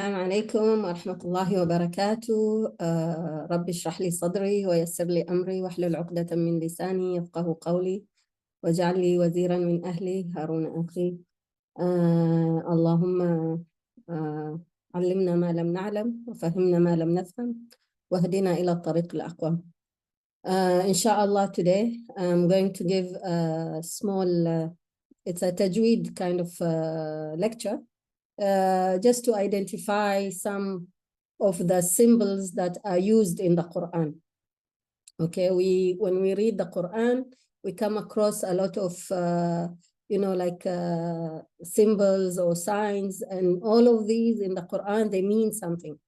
السلام عليكم ورحمة الله وبركاته. رب اشرح لي صدري ويسر لي أمري واحلل عقدة من لساني يفقه قولي واجعل لي وزيرا من أهلي هارون أخي. اللهم علمنا ما لم نعلم وفهمنا ما لم نفهم واهدنا إلى الطريق الأقوم. Inshallah, today I'm going to give a small, it's a Tajweed kind of lecture. Just to identify some of the symbols that are used in the Quran. Okay, when we read the Quran, we come across a lot of symbols or signs, and all of these in the Quran, they mean something.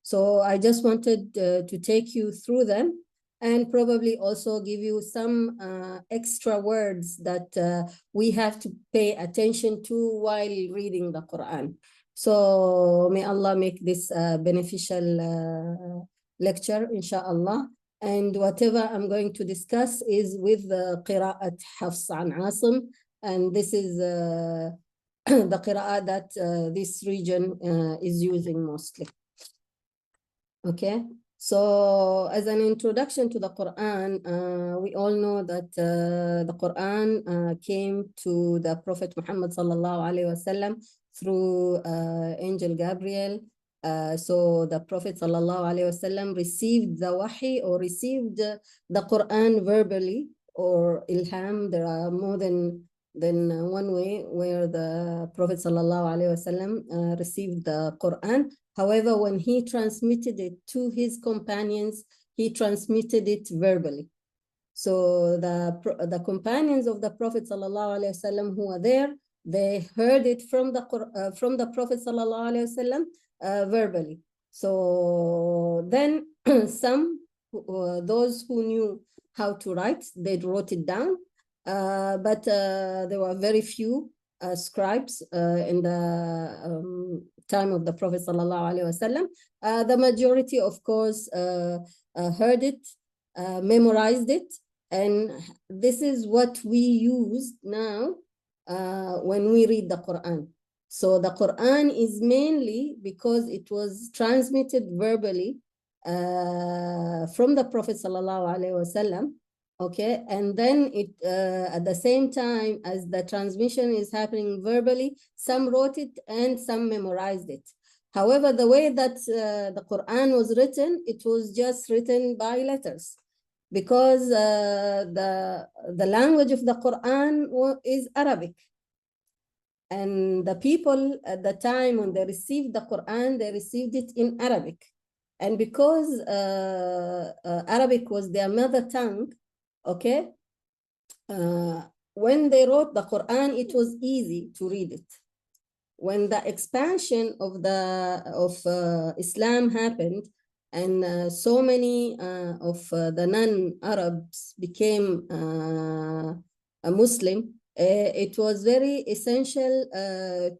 So I just wanted to take you through them and probably also give you some extra words that we have to pay attention to while reading the Quran. So may Allah make this a beneficial lecture, inshallah. And whatever I'm going to discuss is with the Qira'at Hafs an Asim. And this is the Qira'at that this region is using mostly. Okay, so as an introduction to the Quran, we all know that the Quran came to the Prophet Muhammad sallallahu alaihi wasallam through Angel Gabriel. So the Prophet sallallahu alaihi wasallam received the wahi or received the Quran verbally or ilham. There are more than one way where the Prophet sallallahu alaihi wasallam received the Quran. However, when he transmitted it to his companions, he transmitted it verbally. So the companions of the Prophet sallallahu alaihi wasallam who were there, they heard it from the Prophet sallallahu alaihi wasallam verbally. So then some those who knew how to write, they wrote it down, but there were very few scribes in the time of the Prophet sallallahu alaihi wasallam. The majority, of course, heard it, memorized it, and this is what we use now when we read the Quran. So the Quran is mainly because it was transmitted verbally from the Prophet sallallahu alaihi wasallam. Okay, and then it at the same time as the transmission is happening verbally, some wrote it and some memorized it. However, the way that the Quran was written, it was just written by letters, because the language of the Quran is Arabic. And the people at the time when they received the Quran, they received it in Arabic. And because Arabic was their mother tongue, okay, when they wrote the Quran, it was easy to read it. When the expansion of Islam happened, and so many of the non-Arabs became a Muslim, it was very essential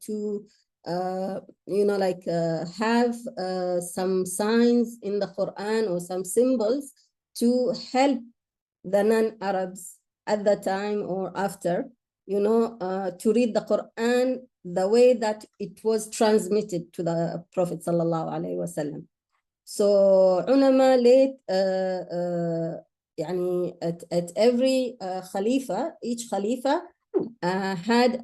to have some signs in the Quran or some symbols to help the non-Arabs at the time or after, to read the Quran the way that it was transmitted to the Prophet sallallahu alaihi wasallam. So ulama late at every Khalifa, each Khalifa had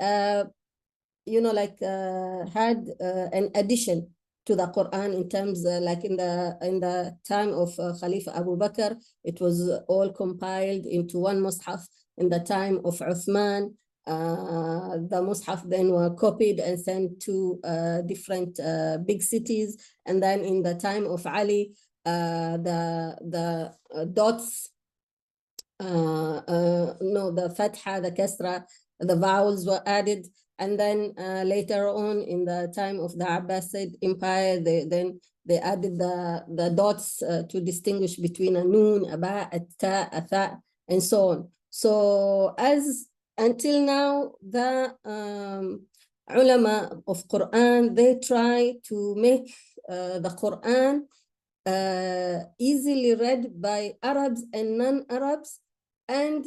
had an addition to the Quran in terms like in the time of Khalifa Abu Bakr, it was all compiled into one mushaf. In the time of Uthman, the mushaf then were copied and sent to different big cities. And then in the time of Ali, the dots, the fatha, the kasra, the vowels were added. And then later on in the time of the Abbasid Empire, they added the dots to distinguish between a noon, a ba, a ta, a tha, and so on. So until now, the ulama of Quran, they try to make the Quran easily read by Arabs and non-Arabs, and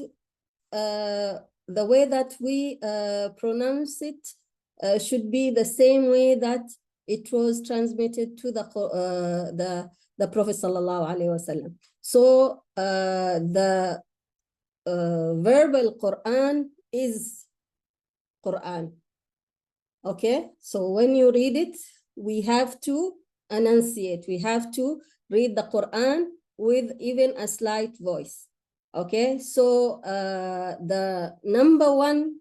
the way that we pronounce it should be the same way that it was transmitted to the Prophet sallallahu alaihi wasallam. So the verbal Quran is Quran. Okay, so when you read it, we have to enunciate. We have to read the Quran with even a slight voice. Okay, so the number one,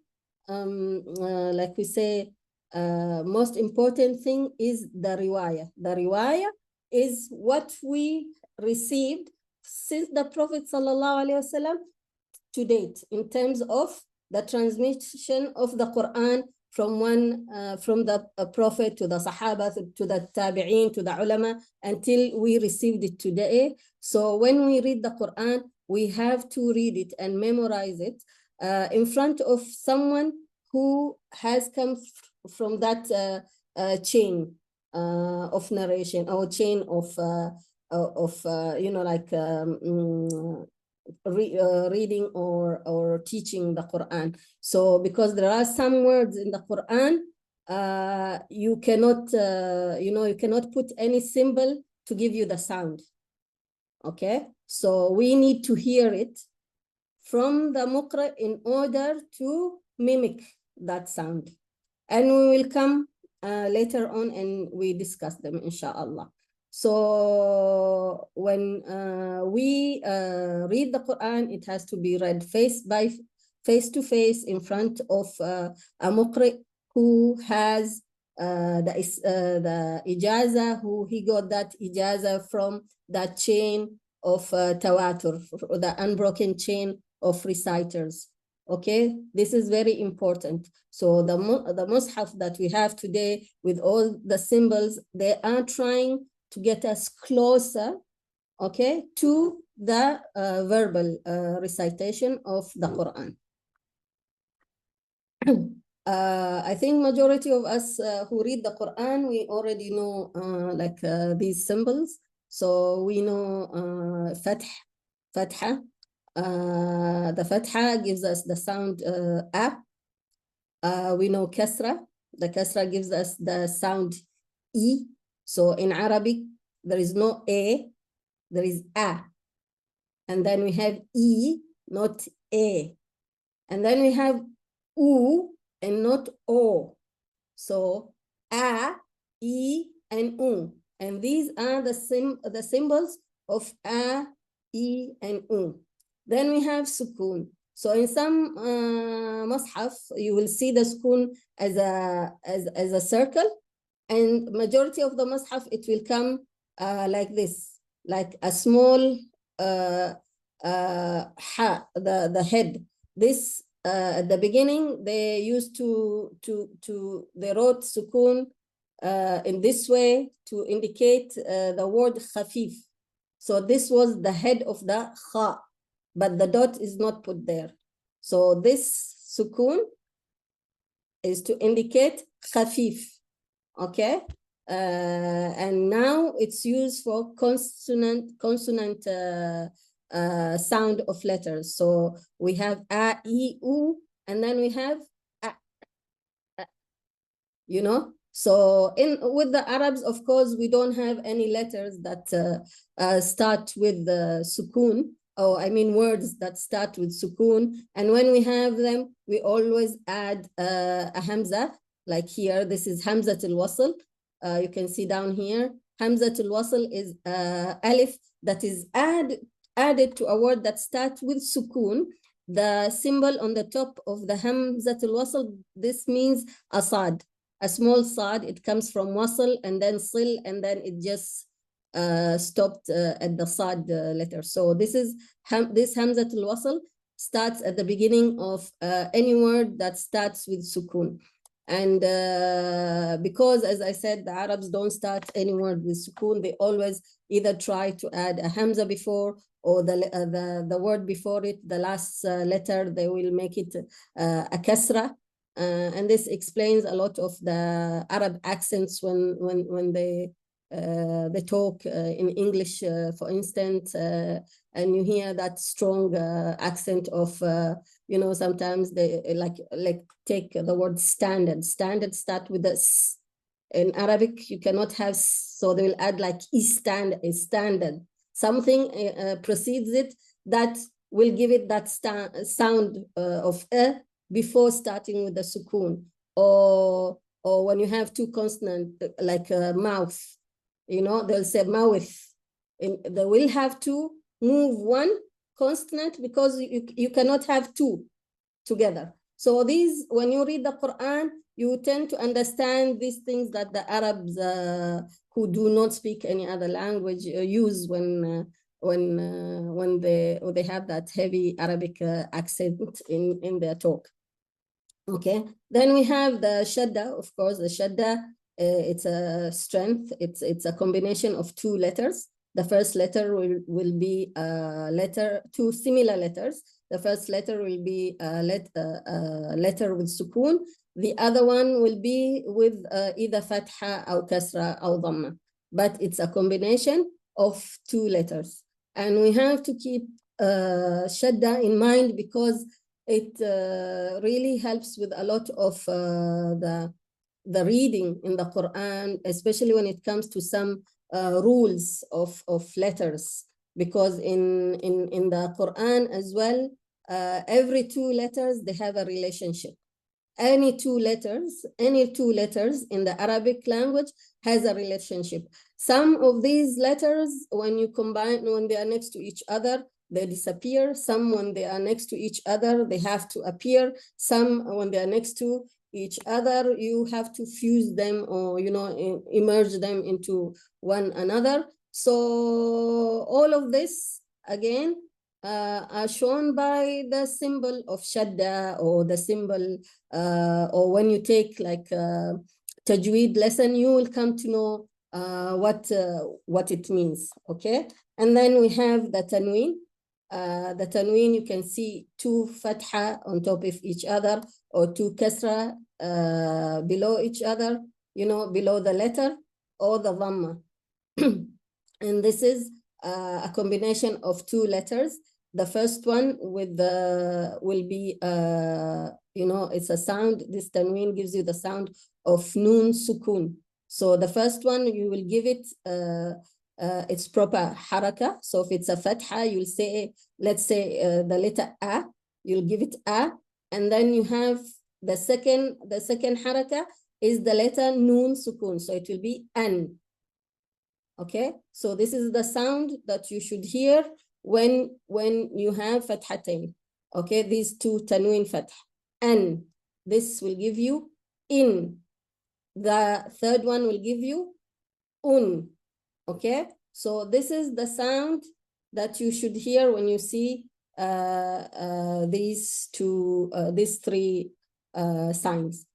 like we say, most important thing is the riwayah. The riwayah is what we received since the Prophet sallallahu alaihi wasallam to date in terms of the transmission of the Quran from the Prophet to the Sahaba to the Tabi'een to the ulama until we received it today. So when we read the Quran, we have to read it and memorize it in front of someone who has come from that chain of narration or chain of reading or teaching the Quran. So because there are some words in the Quran, you cannot you cannot put any symbol to give you the sound. Okay, so we need to hear it from the muqra in order to mimic that sound, and we will come later on and we discuss them inshallah. So when we read the Quran, it has to be read face to face in front of a muqri who has the ijaza, who he got that ijaza from that chain of tawatur, the unbroken chain of reciters. Okay, this is very important. So the mushaf that we have today with all the symbols, they are trying to get us closer, okay, to the verbal recitation of the Quran. I think majority of us who read the Quran, we already know these symbols. So we know fatha. The fatha gives us the sound a. We know kasra. The kasra gives us the sound e. So in Arabic, there is no a, there is a. And then we have e, not a. And then we have u and not o. So a, e, and u. And these are the symbols of a, e, and u. Then we have sukun. So in some mushaf, you will see the sukun as a circle. And majority of the mushaf, it will come like this, like a small ha, the head. This at the beginning, they used they wrote sukun in this way to indicate the word khafif. So this was the head of the kha, but the dot is not put there. So this sukun is to indicate khafif. Okay, and now it's used for consonant sound of letters. So we have a, e, u, and then we have a, you know. So with the Arabs, of course, we don't have any letters that start with the sukun. Oh, I mean words that start with sukun. And when we have them, we always add a hamza. Like here, this is hamzatul wasl. You can see down here, hamzatul wasl is alif that is added to a word that starts with sukun. The symbol on the top of the hamzatul wasl, this means asad, a small sad. It comes from wasl and then sil, and then it just stopped at the sad letter. So this is this hamzatul wasl starts at the beginning of any word that starts with sukun. And because, as I said, the Arabs don't start any word with sukun, they always either try to add a hamza before, or the word before it, the last letter, they will make it a kasra. And this explains a lot of the Arab accents when they talk in English, for instance, and you hear that strong accent of, you know, sometimes they like take the word standard. Standard start with the s, In Arabic, you cannot have, so they will add like standard. Something precedes it that will give it that sound of before starting with the sukun. Or when you have two consonants, like mouth, you know, they'll say mouth. They will have to move one consonant because you cannot have two together. So these, when you read the Quran, you tend to understand these things that the Arabs who do not speak any other language use when they have that heavy Arabic accent in their talk. Okay, then we have the shadda. Of course, the shadda, it's a strength. It's a combination of two letters. The first letter will be two similar letters. The first letter will be a letter with sukun. The other one will be with either fatha or kasra or dhamma. But it's a combination of two letters. And we have to keep shadda in mind because it really helps with a lot of the reading in the Quran, especially when it comes to some rules of letters. Because in the Quran as well, every two letters, they have a relationship. Any two letters in the Arabic language has a relationship. Some of these letters, when you combine, when they are next to each other, they disappear. Some, when they are next to each other, they have to appear. Some, when they are next to each other, you have to fuse them or, you know, immerse them into one another. So all of this, again, are shown by the symbol of shadda, or the symbol, or when you take like Tajweed lesson, you will come to know what it means, okay? And then we have the tanween. The tanween, you can see two fatha on top of each other, or two kasra below each other, you know, below the letter, or the dhamma. And this is a combination of two letters. The first one with will be, you know, it's a sound. This tanween gives you the sound of noon sukun. So the first one, you will give it its proper haraka. So if it's a fatha, you'll say, let's say the letter a, you'll give it a, and then you have the second haraka is the letter noon sukun. So it will be an. Okay, so this is the sound that you should hear when you have fathatain. Okay, these two tanween fath. An, this will give you in. The third one will give you un. Okay, so this is the sound that you should hear when you see these three signs.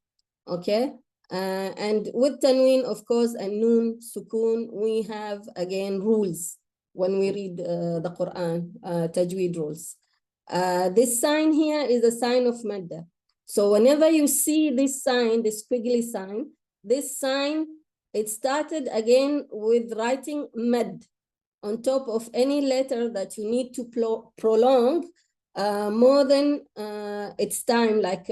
Okay. And with tanween, of course, and noon, sukun, we have, again, rules when we read the Quran, Tajweed rules. This sign here is a sign of madda. So whenever you see this sign, this squiggly sign, this sign, it started again with writing mad on top of any letter that you need to prolong more than its time. Like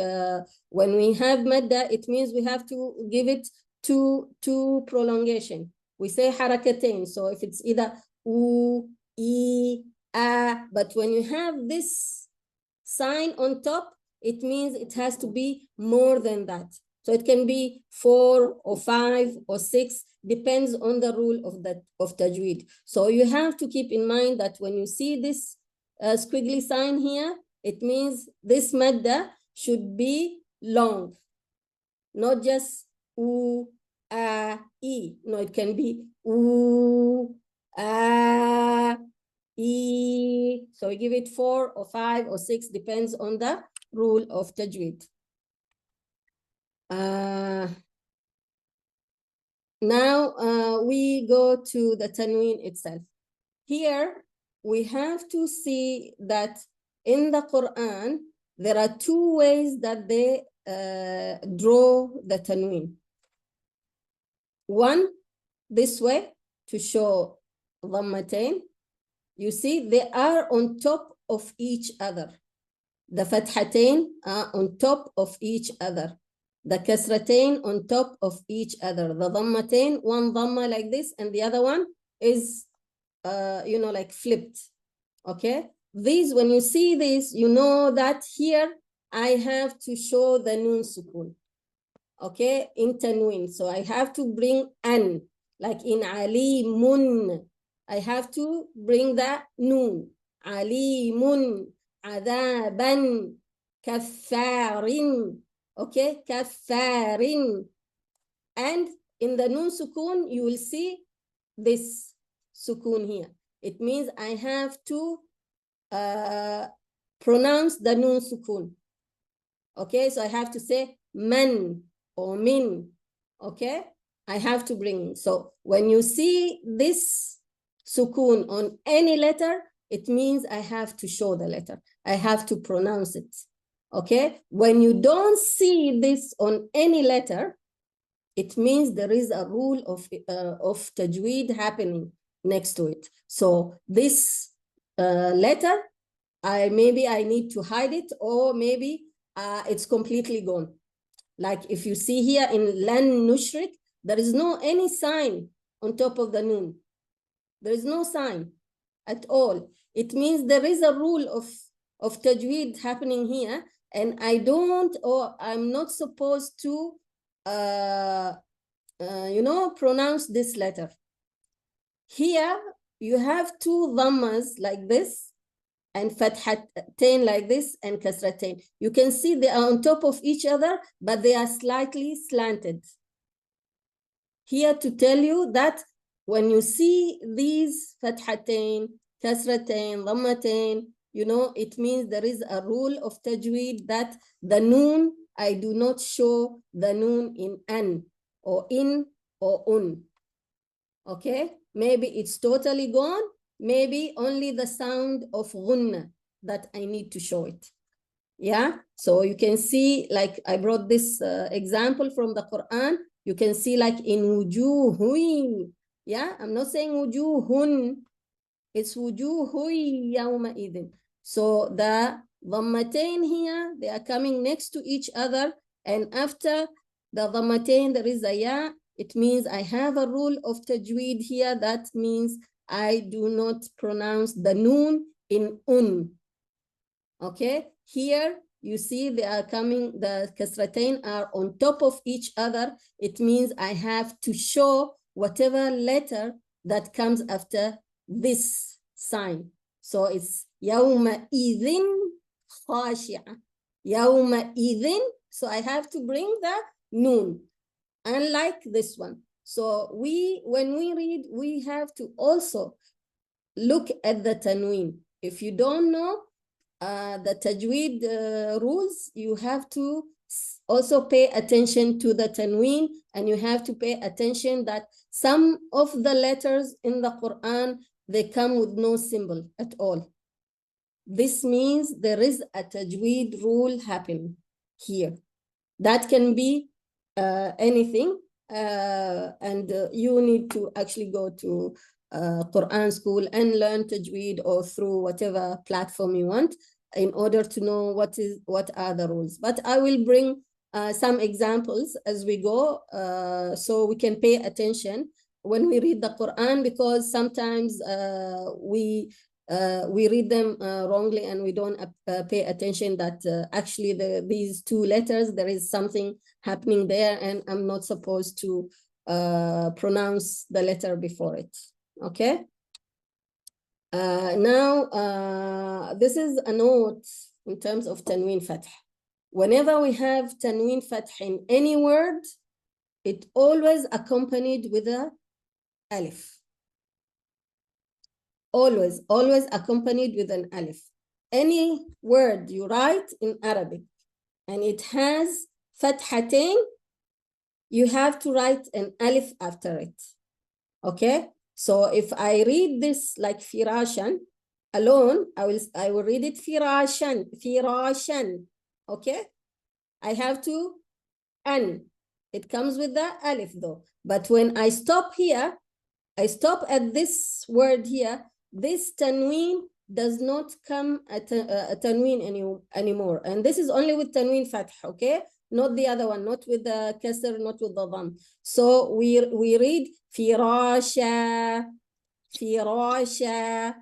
when we have madda, it means we have to give it two prolongation. We say harakatain. So if it's either u, e, a, but when you have this sign on top, it means it has to be more than that. So it can be 4 or 5 or 6, depends on the rule of Tajweed. So you have to keep in mind that when you see this squiggly sign here, it means this madda should be long, not just u, a, e. No, it can be u, a, e. So we give it 4 or 5 or 6, depends on the rule of Tajweed. Now we go to the tanween itself. Here we have to see that in the Quran, there are 2 ways that they draw the tanween. One, this way, to show dhammatain. You see, they are on top of each other. The fathatain are on top of each other. the kasratain on top of each other. The dhammatain, one dhamma like this, and the other one is, like flipped. Okay? These, when you see this, you know that here I have to show the noon sukun. Okay? In tanween. So I have to bring an, like in alimun. I have to bring the noon. Alimun, adaban, kaffarin. Okay, kaffarin. And in the noon sukun, you will see this sukun here. It means I have to pronounce the noon sukun. Okay, so I have to say man or min. Okay, I have to bring. So when you see this sukun on any letter, it means I have to show the letter. I have to pronounce it. Okay, when you don't see this on any letter, it means there is a rule of tajweed happening next to it. So this letter, maybe I need to hide it, or maybe it's completely gone. Like if you see here in lan nushrik, there is no any sign on top of the noon. There is no sign at all. It means there is a rule of tajweed happening here, and I'm not supposed to, pronounce this letter. Here, you have two dhammas like this, and fathatain like this, and kasratain. You can see they are on top of each other, but they are slightly slanted. Here to tell you that when you see these fathatain, kasratain, dhammatain, it means there is a rule of tajweed that the noon, I do not show the noon in an, or in, or un. Okay? Maybe it's totally gone. Maybe only the sound of ghunna that I need to show it. Yeah? So you can see, like I brought this example from the Qur'an. You can see like in wujuhui. Yeah? I'm not saying wujuhun. It's wujuhui yawma idin. So the dhammatain here, they are coming next to each other. And after the dhammatain, there is a ya. It means I have a rule of tajweed here. That means I do not pronounce the noon in un. Okay? Here, you see they are coming, the kasratain are on top of each other. It means I have to show whatever letter that comes after this sign. So it's yawma idhin khashi'a. Yawma idhin. So I have to bring the noon, unlike this one. So when we read, we have to also look at the tanween. If you don't know the tajweed rules, you have to also pay attention to the tanween, and you have to pay attention that some of the letters in the Quran, they come with no symbol at all. This means there is a tajweed rule happening here. That can be anything, and you need to actually go to Quran school and learn tajweed, or through whatever platform you want, in order to know what are the rules. But I will bring some examples as we go, so we can pay attention when we read the Quran, because sometimes we read them wrongly, and we don't pay attention that actually these two letters, there is something happening there, and I'm not supposed to pronounce the letter before it. Okay? Now, this is a note in terms of tanween fath. Whenever we have tanween fath in any word, it always accompanied with a alif. Always accompanied with an alif. Any word you write in Arabic and it has fathatain, you have to write an alif after it. Okay? So if I read this like firashan alone, I will read it firashan. Okay? I have to an. It comes with the alif though. But when I stop here, I stop at this word here, this tanween does not come at a tanween anymore. And this is only with tanween fath, okay? not the other one, not with the kasr, not with the dam. So we read firasha, firasha.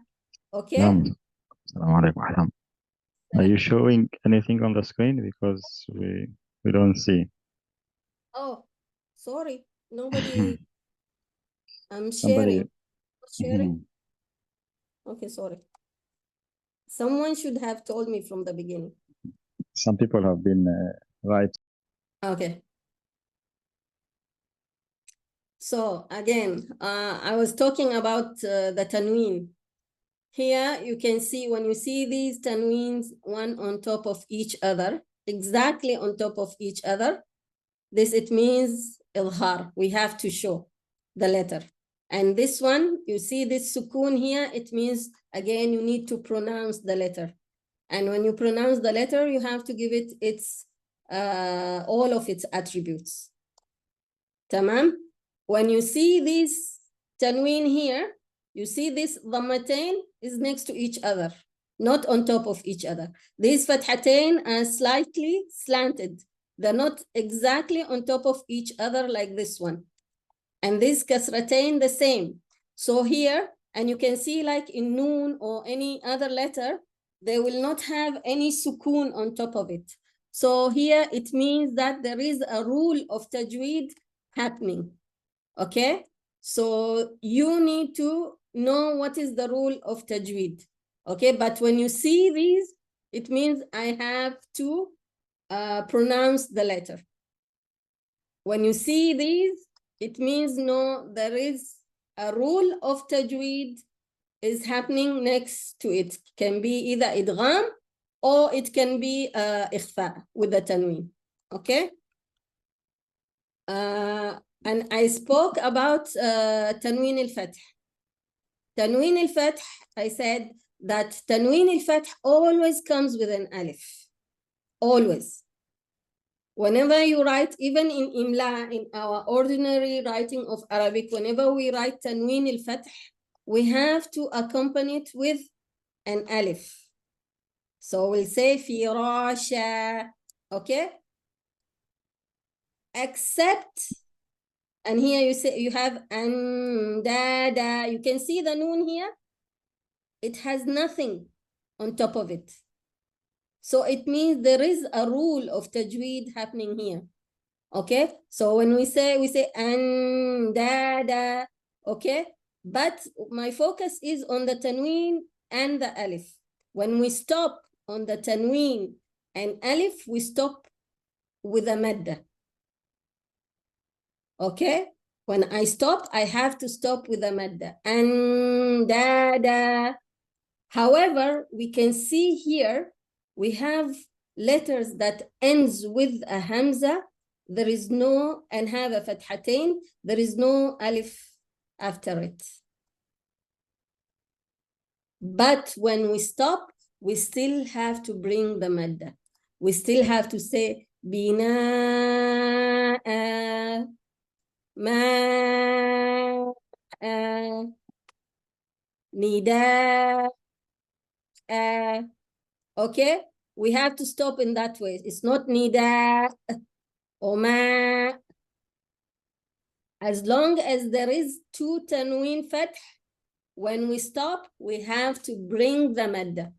Okay? Assalamu alaikum. Ahlam. Are you showing anything on the screen? Because we don't see. Oh, sorry. Nobody, I'm Somebody. sharing. Sharing? Okay, sorry. Someone should have told me from the beginning. Some people have been right. Okay. So again, I was talking about the tanween. Here you can see, when you see these tanweens, one on top of each other, exactly on top of each other, this, it means ilhar. We have to show the letter. And this one, you see this sukoon here, it means, again, you need to pronounce the letter. And when you pronounce the letter, you have to give it its all of its attributes. Tamam? When you see this tanween here, you see this dhammatain is next to each other, not on top of each other. These fathatain are slightly slanted. They're not exactly on top of each other like this one. And this kasratain the same. So here, and you can see like in noon or any other letter, they will not have any sukoon on top of it. So here it means that there is a rule of tajweed happening. Okay? So you need to know what is the rule of tajweed. Okay? But when you see these, it means I have to pronounce the letter. When you see these, it means no, there is a rule of tajweed is happening next to it. Can be either idgham or it can be ikhfa with the tanween. Okay? And I spoke about tanween al-fath. Tanween al-fath, I said that tanween al-fath always comes with an alif. Always. Whenever you write, even in imla, in our ordinary writing of Arabic, whenever we write tanween al-fath, we have to accompany it with an alif. So we'll say firasha, okay? Except, and here you say you have andada. You can see the noon here. It has nothing on top of it. So it means there is a rule of tajweed happening here. Okay? So when we say andada, okay? But my focus is on the tanween and the alif. When we stop on the tanween and alif, we stop with a madda. Okay? When I stop, I have to stop with a madda. Andada. However, we can see here, we have letters that ends with a hamza. There is no, and have a fathatain. There is no alif after it. But when we stop, we still have to bring the madda. We still have to say bina'a, ma'a, nida. Okay, we have to stop in that way. It's not nida or ma. As long as there is two tanween fath, when we stop, we have to bring the madda.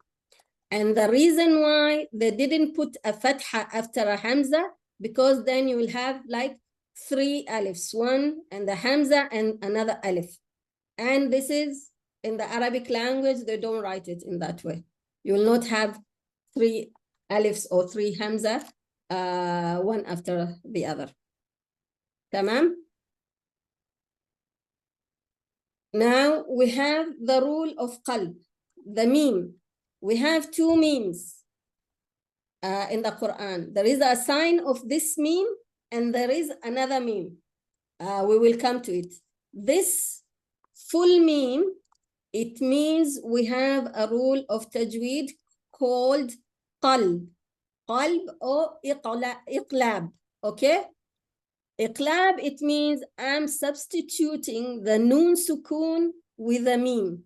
And the reason why they didn't put a fatha after a hamza, because then you will have like 3 alifs, one and the hamza and another alif. And this is in the Arabic language, they don't write it in that way. You will not have 3 alifs or 3 hamza, one after the other. Tamam? Now we have the rule of qalb, the meme. We have 2 memes in the Quran. There is a sign of this meme and there is another meme. We will come to it. This full meme, it means we have a rule of tajweed called qalb. Qalb or iqlab, okay? Iqlab, it means I'm substituting the noon sukoon with a meme.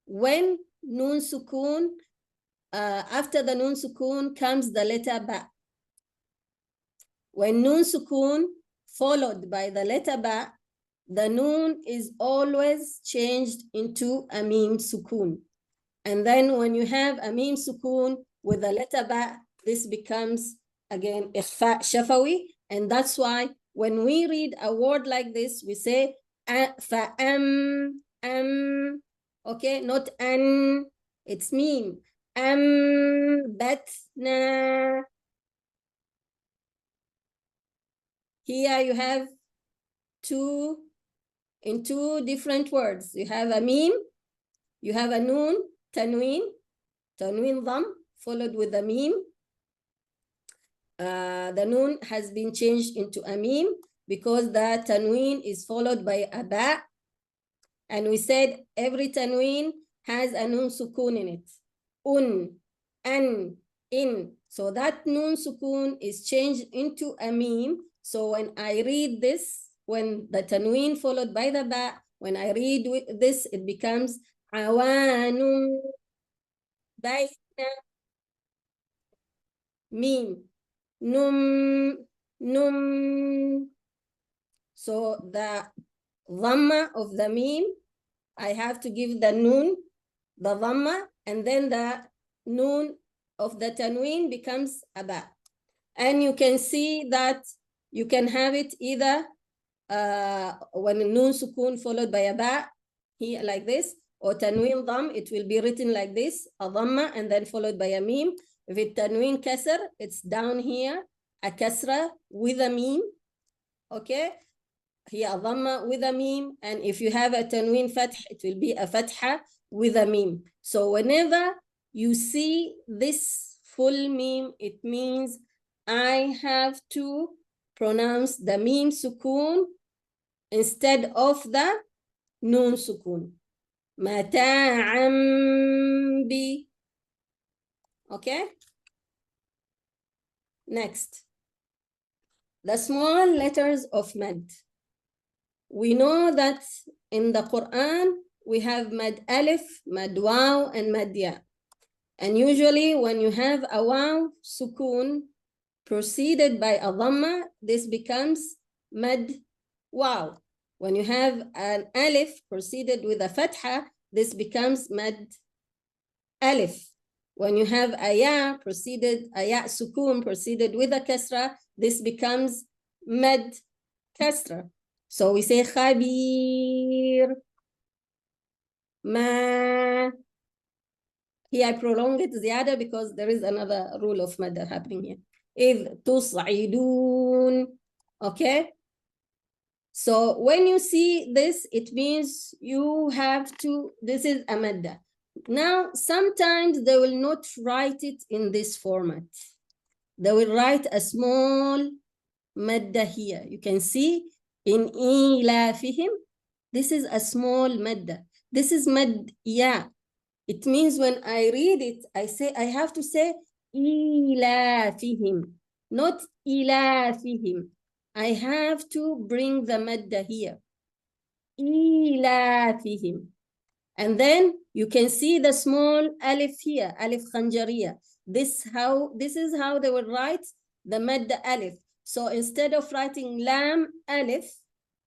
When noon sukoon, after the noon sukoon comes the letter ba. When noon sukoon followed by the letter ba, the noon is always changed into a mim sukoon. And then when you have a mim sukoon with the letter ba, this becomes again ikhfa shafawi. And that's why when we read a word like this, we say fa'am, okay, not an, it's mim. Batna. Here you have two different words. You have a mim, you have a noon, tanween dham, followed with a mim. The noon has been changed into a mim because the tanween is followed by a ba. And we said every tanween has a noon sukoon in it. An, in. So that noon sukoon is changed into a mim. So when I read this, when the tanween followed by the ba, when I read this, it becomes awanun bayna mim. Num. So the dhamma of the mim, I have to give the noon, the dhamma, and then the noon of the tanween becomes a ba. And you can see that you can have it either when noon sukoon followed by a ba, here like this, or tanween dham, it will be written like this, a dhamma and then followed by a mim. If it's tanween kasr, it's down here, a kasra with a mim, okay? Here a dhamma with a mim, and if you have a tanween fath, it will be a fatha with a mim. So whenever you see this full mim, it means I have to pronounce the mim sukoon instead of the noon sukoon. Mata'am bi. Okay? Next. The small letters of mad. We know that in the Qur'an, we have mad alif, mad waw, and mad ya. And usually when you have a waw sukoon preceded by a dhamma, this becomes mad waw. When you have an alif preceded with a fatha, this becomes mad alif. When you have a ya sukoon preceded with a kasra, this becomes mad kasra. So we say khabir, ma. Here I prolong it ziyada because there is another rule of mad happening here. إذ تصعدون. Okay? So when you see this, it means you have to, this is a madda. Now, sometimes they will not write it in this format. They will write a small madda here. You can see in ilafihim, this is a small madda. This is mad ya. It means when I read it, I have to say ilafihim, not ilafihim. I have to bring the madda here. Ilafihim. And then you can see the small alif here, alif khanjariya. This is how they would write the madda alif. So instead of writing lam alif,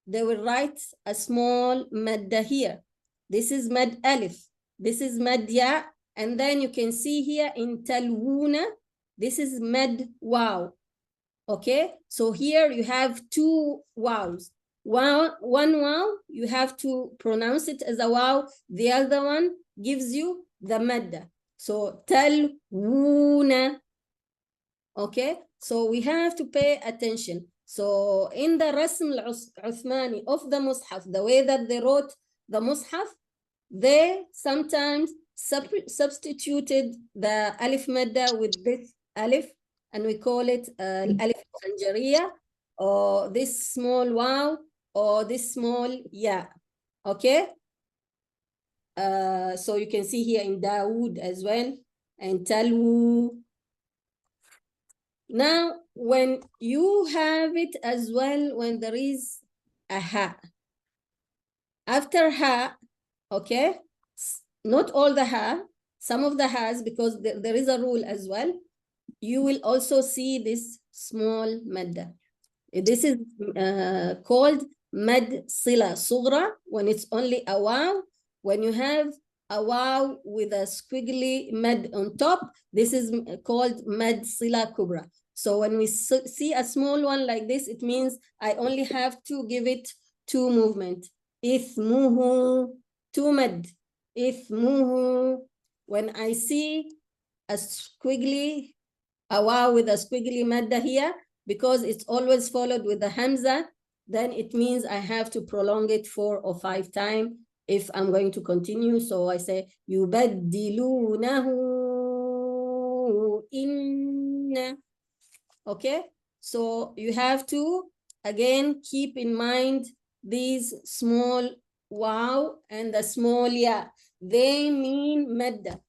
they will write a small madda here. This is mad alif. This is mad ya. And then you can see here in talwuna, this is mad waw. Okay, so here you have two wows. One wow, you have to pronounce it as a wow. The other one gives you the madda. So talwuna. Okay, so we have to pay attention. So in the Rasm al-Uthmani of the Mus'haf, the way that they wrote the Mus'haf, they sometimes substituted the alif madda with this alif, and we call it alif khanjariya, or this small wow, or this small ya. Okay? So you can see here in Dawood as well, and Talwu. Now, when you have it as well, when there is a ha, after ha, okay, not all the ha, some of the has, because there is a rule as well. you will also see this small madda. This is called mad sila sughra when it's only a waw. When you have a waw with a squiggly mad on top, this is called mad sila kubra. So when we see a small one like this, it means I only have to give it two movement. Ithmuhu, two mad. Ithmuhu. When I see a squiggly, a waw with a squiggly madda here, because it's always followed with the hamza, then it means I have to prolong it 4 or 5 times if I'm going to continue. So I say, يُبَدِّلُونَهُ إِنَّ. Okay, so you have to, again, keep in mind these small waw and the small ya. They mean madda.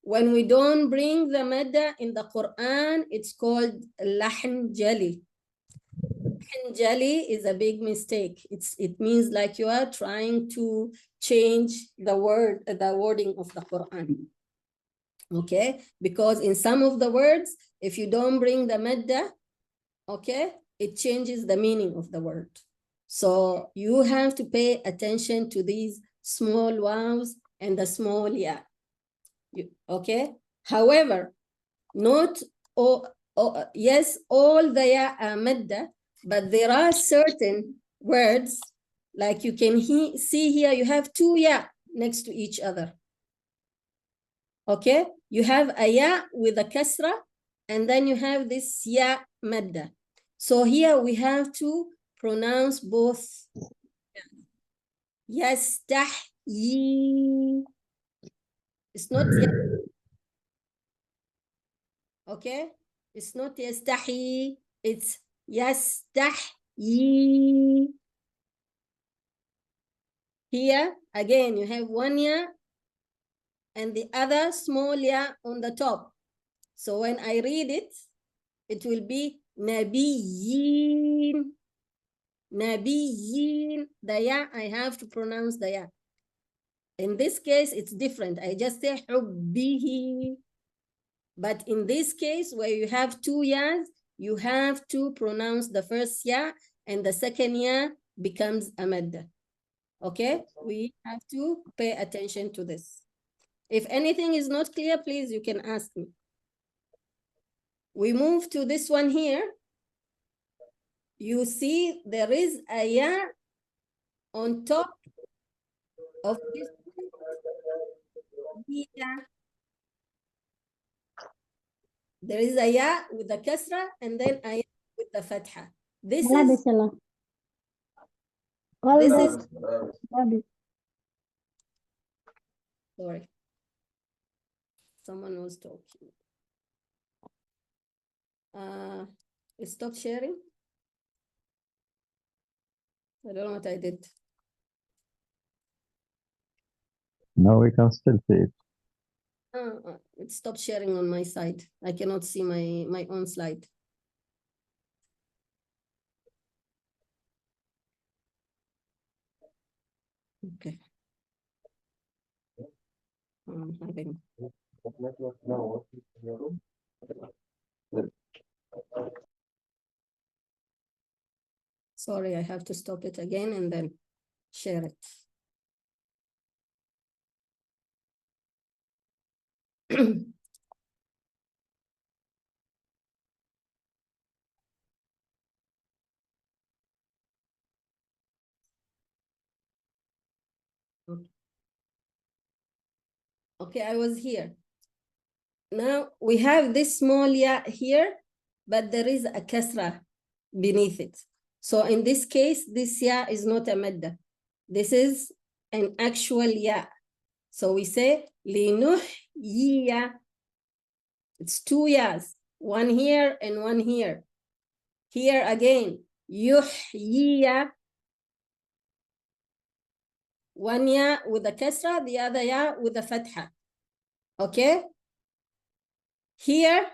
When we don't bring the madda in the Quran, it's called lahn jali. Lahn jali is a big mistake. It means like you are trying to change the wording of the Quran. Okay, because in some of the words, if you don't bring the madda, okay, it changes the meaning of the word. So you have to pay attention to these small waws and the small ya. Okay, however, not all, yes, all the ya are madda, but there are certain words, like you can see here, you have two ya next to each other. Okay, you have a ya with a kasra, and then you have this ya madda. So here we have to pronounce both. Yastahyi. It's not ya. Okay, it's not yastahi, it's yastahyi. Here again you have one ya and the other small ya on the top. So when I read it, it will be nabiyyin. Nabiyyin. The ya, I have to pronounce the ya. In this case, it's different. I just say hubbihi. But in this case, where you have two yas, you have to pronounce the first ya, and the second ya becomes a madda. Okay, we have to pay attention to this. If anything is not clear, please, you can ask me. We move to this one here. You see there is a ya on top of this ya. There is a ya with the kasra and then a ya with the fatha. This is sorry. Someone was talking. Stop sharing. I don't know what I did. No, we can still see it. It stopped sharing on my side. I cannot see my own slide. Okay. Having. Sorry, I have to stop it again and then share it. Okay, I was here. Now we have this small ya here, but there is a kasra beneath it. So in this case, this ya is not a madda. This is an actual ya. So we say linuhyiya. It's two yas, one here and one here. Here again, yuhyiya. One ya with a kasra, the other ya with a fatha. Okay? Here,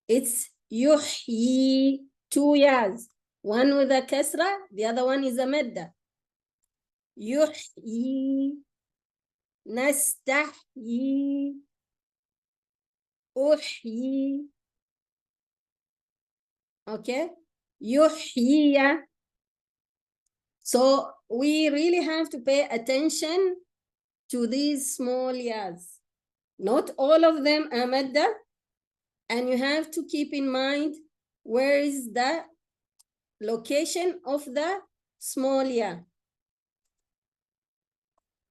it's yuhyi, two yas. One with a kasra, the other one is a madda. Yuhyi, nastahyi, uhyi. Okay, yuhyiya. So we really have to pay attention to these small yas. Not all of them are madda, and you have to keep in mind where is the location of the small ya.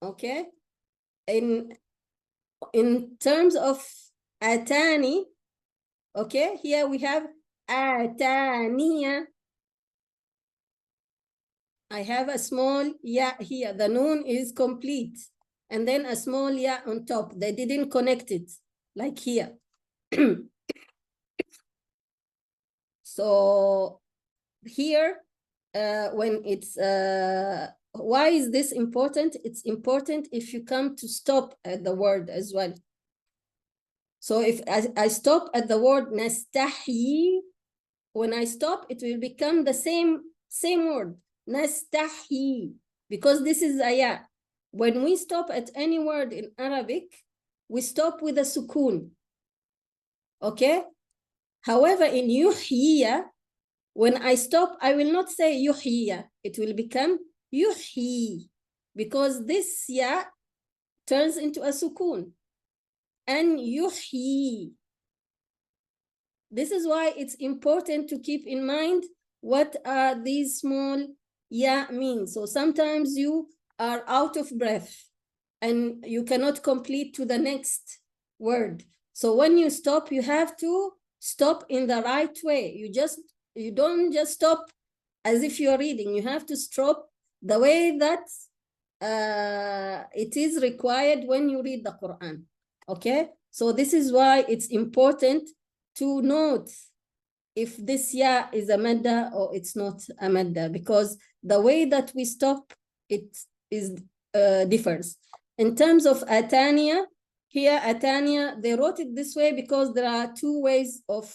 Okay, in terms of atani, okay, here we have ataniya. I have a small ya here. The noon is complete, and then a small ya on top. They didn't connect it like here. So here, when it's why is this important? It's important if you come to stop at the word as well. So if I stop at the word nastahi, when I stop, it will become the same word, nastahi, because this is a ya. When we stop at any word in Arabic, we stop with a sukun. Okay? However, in yuhyiya, when I stop, I will not say yuhyiya. It will become yuhyi, because this ya turns into a sukun. And yuhyi. This is why it's important to keep in mind what are these small ya mean. So sometimes you are out of breath and you cannot complete to the next word. So when you stop, you have to stop in the right way. You don't just stop as if you're reading. You have to stop the way that it is required when you read the Quran. Okay? So this is why it's important to note if this ya is a madda or it's not a madda, because the way that we stop, it is differs. In terms of atania, here atania, they wrote it this way because there are two ways of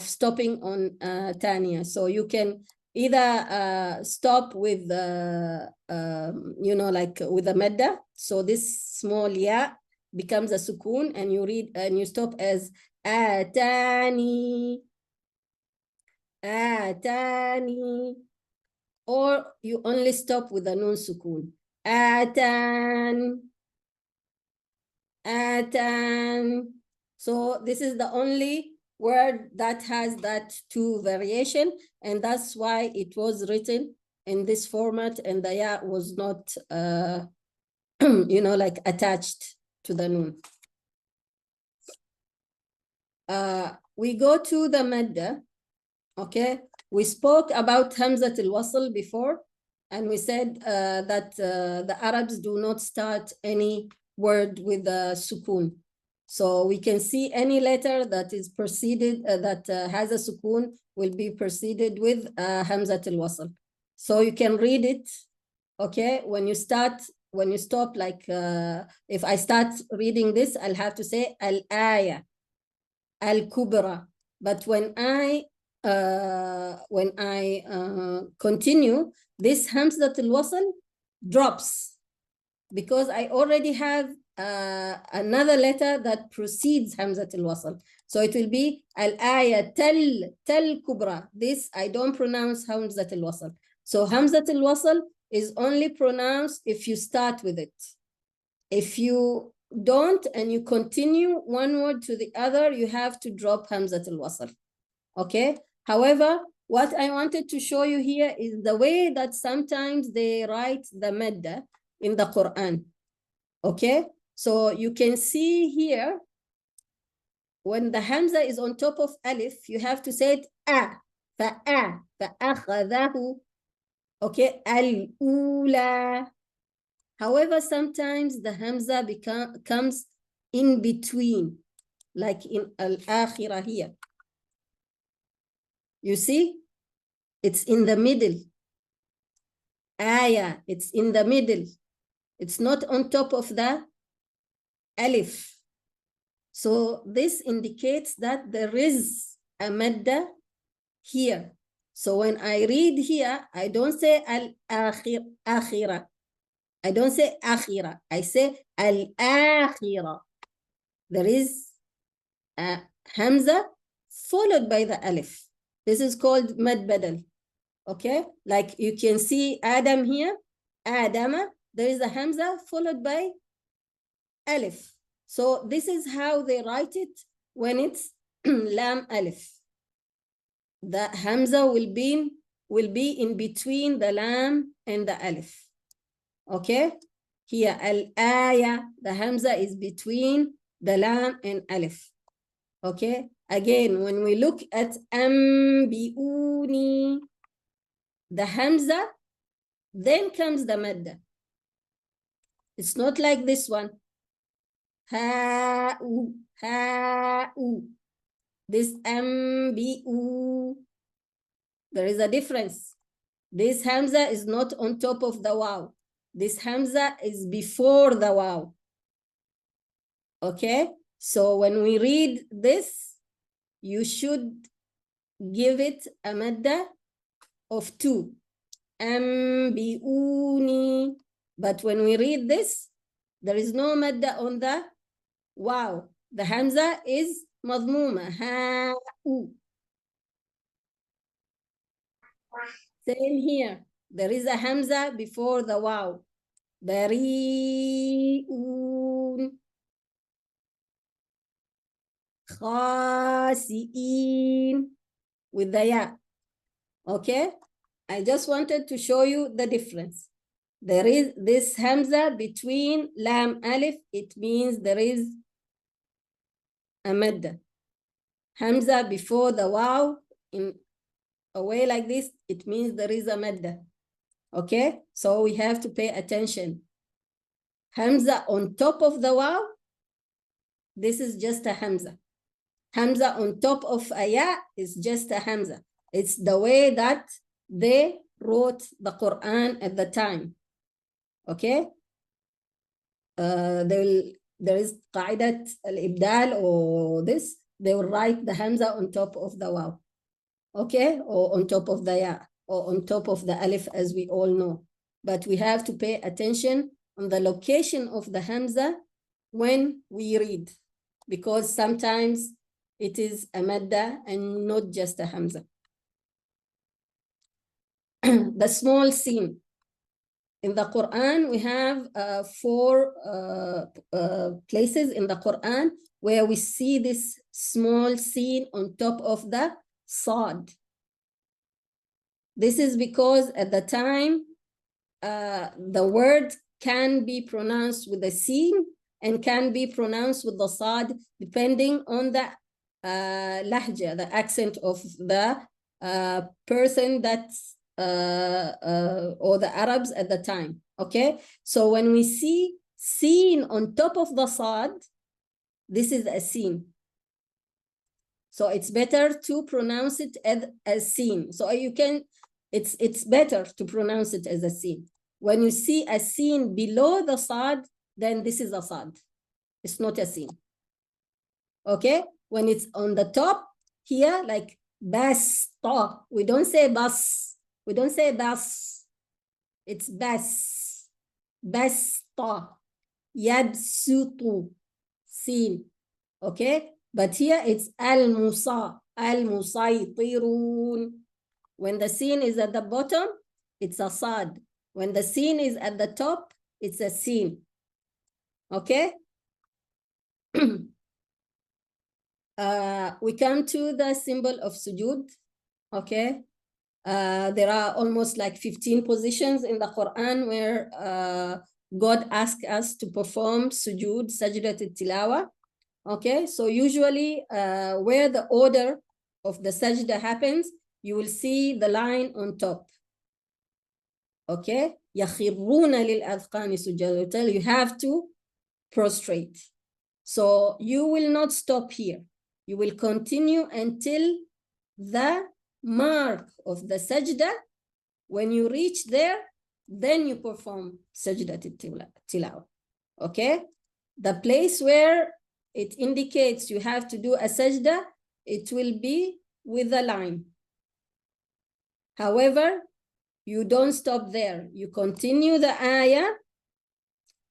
stopping on tania. So you can either stop with you know, like with a madda. So this small ya becomes a sukun, and you read and you stop as atani, atani, or you only stop with a nun sukun, atan, atan. So this is the only word that has that two variation, and that's why it was written in this format, and the ya was not you know, like attached to the nun. We go to the madda. Okay, we spoke about Hamzat al-Wasl before, and we said that the Arabs do not start any word with a sukun. So we can see any letter that is preceded, that has a sukun will be preceded with Hamzat al-Wasl. So you can read it, okay? When you stop, like if I start reading this, I'll have to say al-aya, al-kubra. But when I continue, this Hamzat al-Wasl drops because I already have another letter that precedes Hamzat al-Wasl. So it will be al-aya tal kubra. This I don't pronounce Hamzat al-Wasl. So Hamzat al-Wasl is only pronounced if you start with it. If you don't and you continue one word to the other, you have to drop Hamzat al-Wasl. Okay? However, what I wanted to show you here is the way that sometimes they write the madda in the Quran. Okay? So you can see here, when the Hamza is on top of alif, you have to say it فأخذه. Okay? Al-ula. However, sometimes the Hamza comes in between, like in al-akhirah here. You see? It's in the middle. Ayah, it's in the middle. It's not on top of the alif. So this indicates that there is a madda here. So when I read here, I don't say al-akhirah. I don't say akhirah. I say al-akhirah. There is a hamza followed by the alif. This is called mad badal. Okay, like you can see Adam here, Adama, there is a Hamza followed by Alif. So this is how they write it when it's Lam Alif. The Hamza will be in between the Lam and the Alif. Okay, here Al-Aya, the Hamza is between the Lam and Alif. Okay, again, when we look at Ambiuni, the Hamza, then comes the Madda. It's not like this one. Ha-u, ha-u. This Ambiu, there is a difference. This Hamza is not on top of the Waw. This Hamza is before the Waw. Okay, so when we read this, you should give it a madda of 2. Ambiuni. But when we read this, there is no madda on the Waw. The Hamza is madmuma. Ha-u. Same here. There is a Hamza before the Waw. Bari'un. Khasi'in. With the ya. Okay? I just wanted to show you the difference. There is this Hamza between Lam Alif. It means there is a madda. Hamza before the Waw in a way like this, it means there is a madda. Okay, so we have to pay attention. Hamza on top of the Waw, this is just a Hamza. Hamza on top of a Ya is just a Hamza. It's the way that they wrote the Quran at the time. Okay, there is Qa'idat al-Ibdal or this, they will write the Hamza on top of the Waw. Okay, or on top of the Ya, or on top of the Alif, as we all know. But we have to pay attention on the location of the Hamza when we read, because sometimes it is a madda and not just a Hamza. The small sin. In the Quran, we have 4 places in the Quran where we see this small sin on top of the Sad. This is because at the time, the word can be pronounced with a sin and can be pronounced with the Sad, depending on the lahja, the accent of the person that's or the Arabs at the time. Okay, so when we see sin on top of the Sad, this is a sin. So it's better to pronounce it as sin. So you can, it's better to pronounce it as a sin. When you see a sin below the Sad, then this is a Sad. It's not a sin. Okay, when it's on the top here, like basta, we don't say bas. We don't say bas, it's bas, basta, yabsutu, sin, okay? But here it's al-musa, al-musaytirun. When the sin is at the bottom, it's a sad. When the sin is at the top, it's a sin, okay? We come to the symbol of sujood, okay? There are almost like 15 positions in the Quran where God asks us to perform sujood, sajdat al-tilawa. Okay, so usually where the order of the sajda happens, you will see the line on top. Okay, يَخِرُّونَ لِلْأَذْقَانِ سُجَّدًا. You have to prostrate. So you will not stop here. You will continue until the mark of the sajda. When you reach there, then you perform sajdat tilawa. Okay, the place where it indicates you have to do a sajda, it will be with a line. However, you don't stop there. You continue the ayah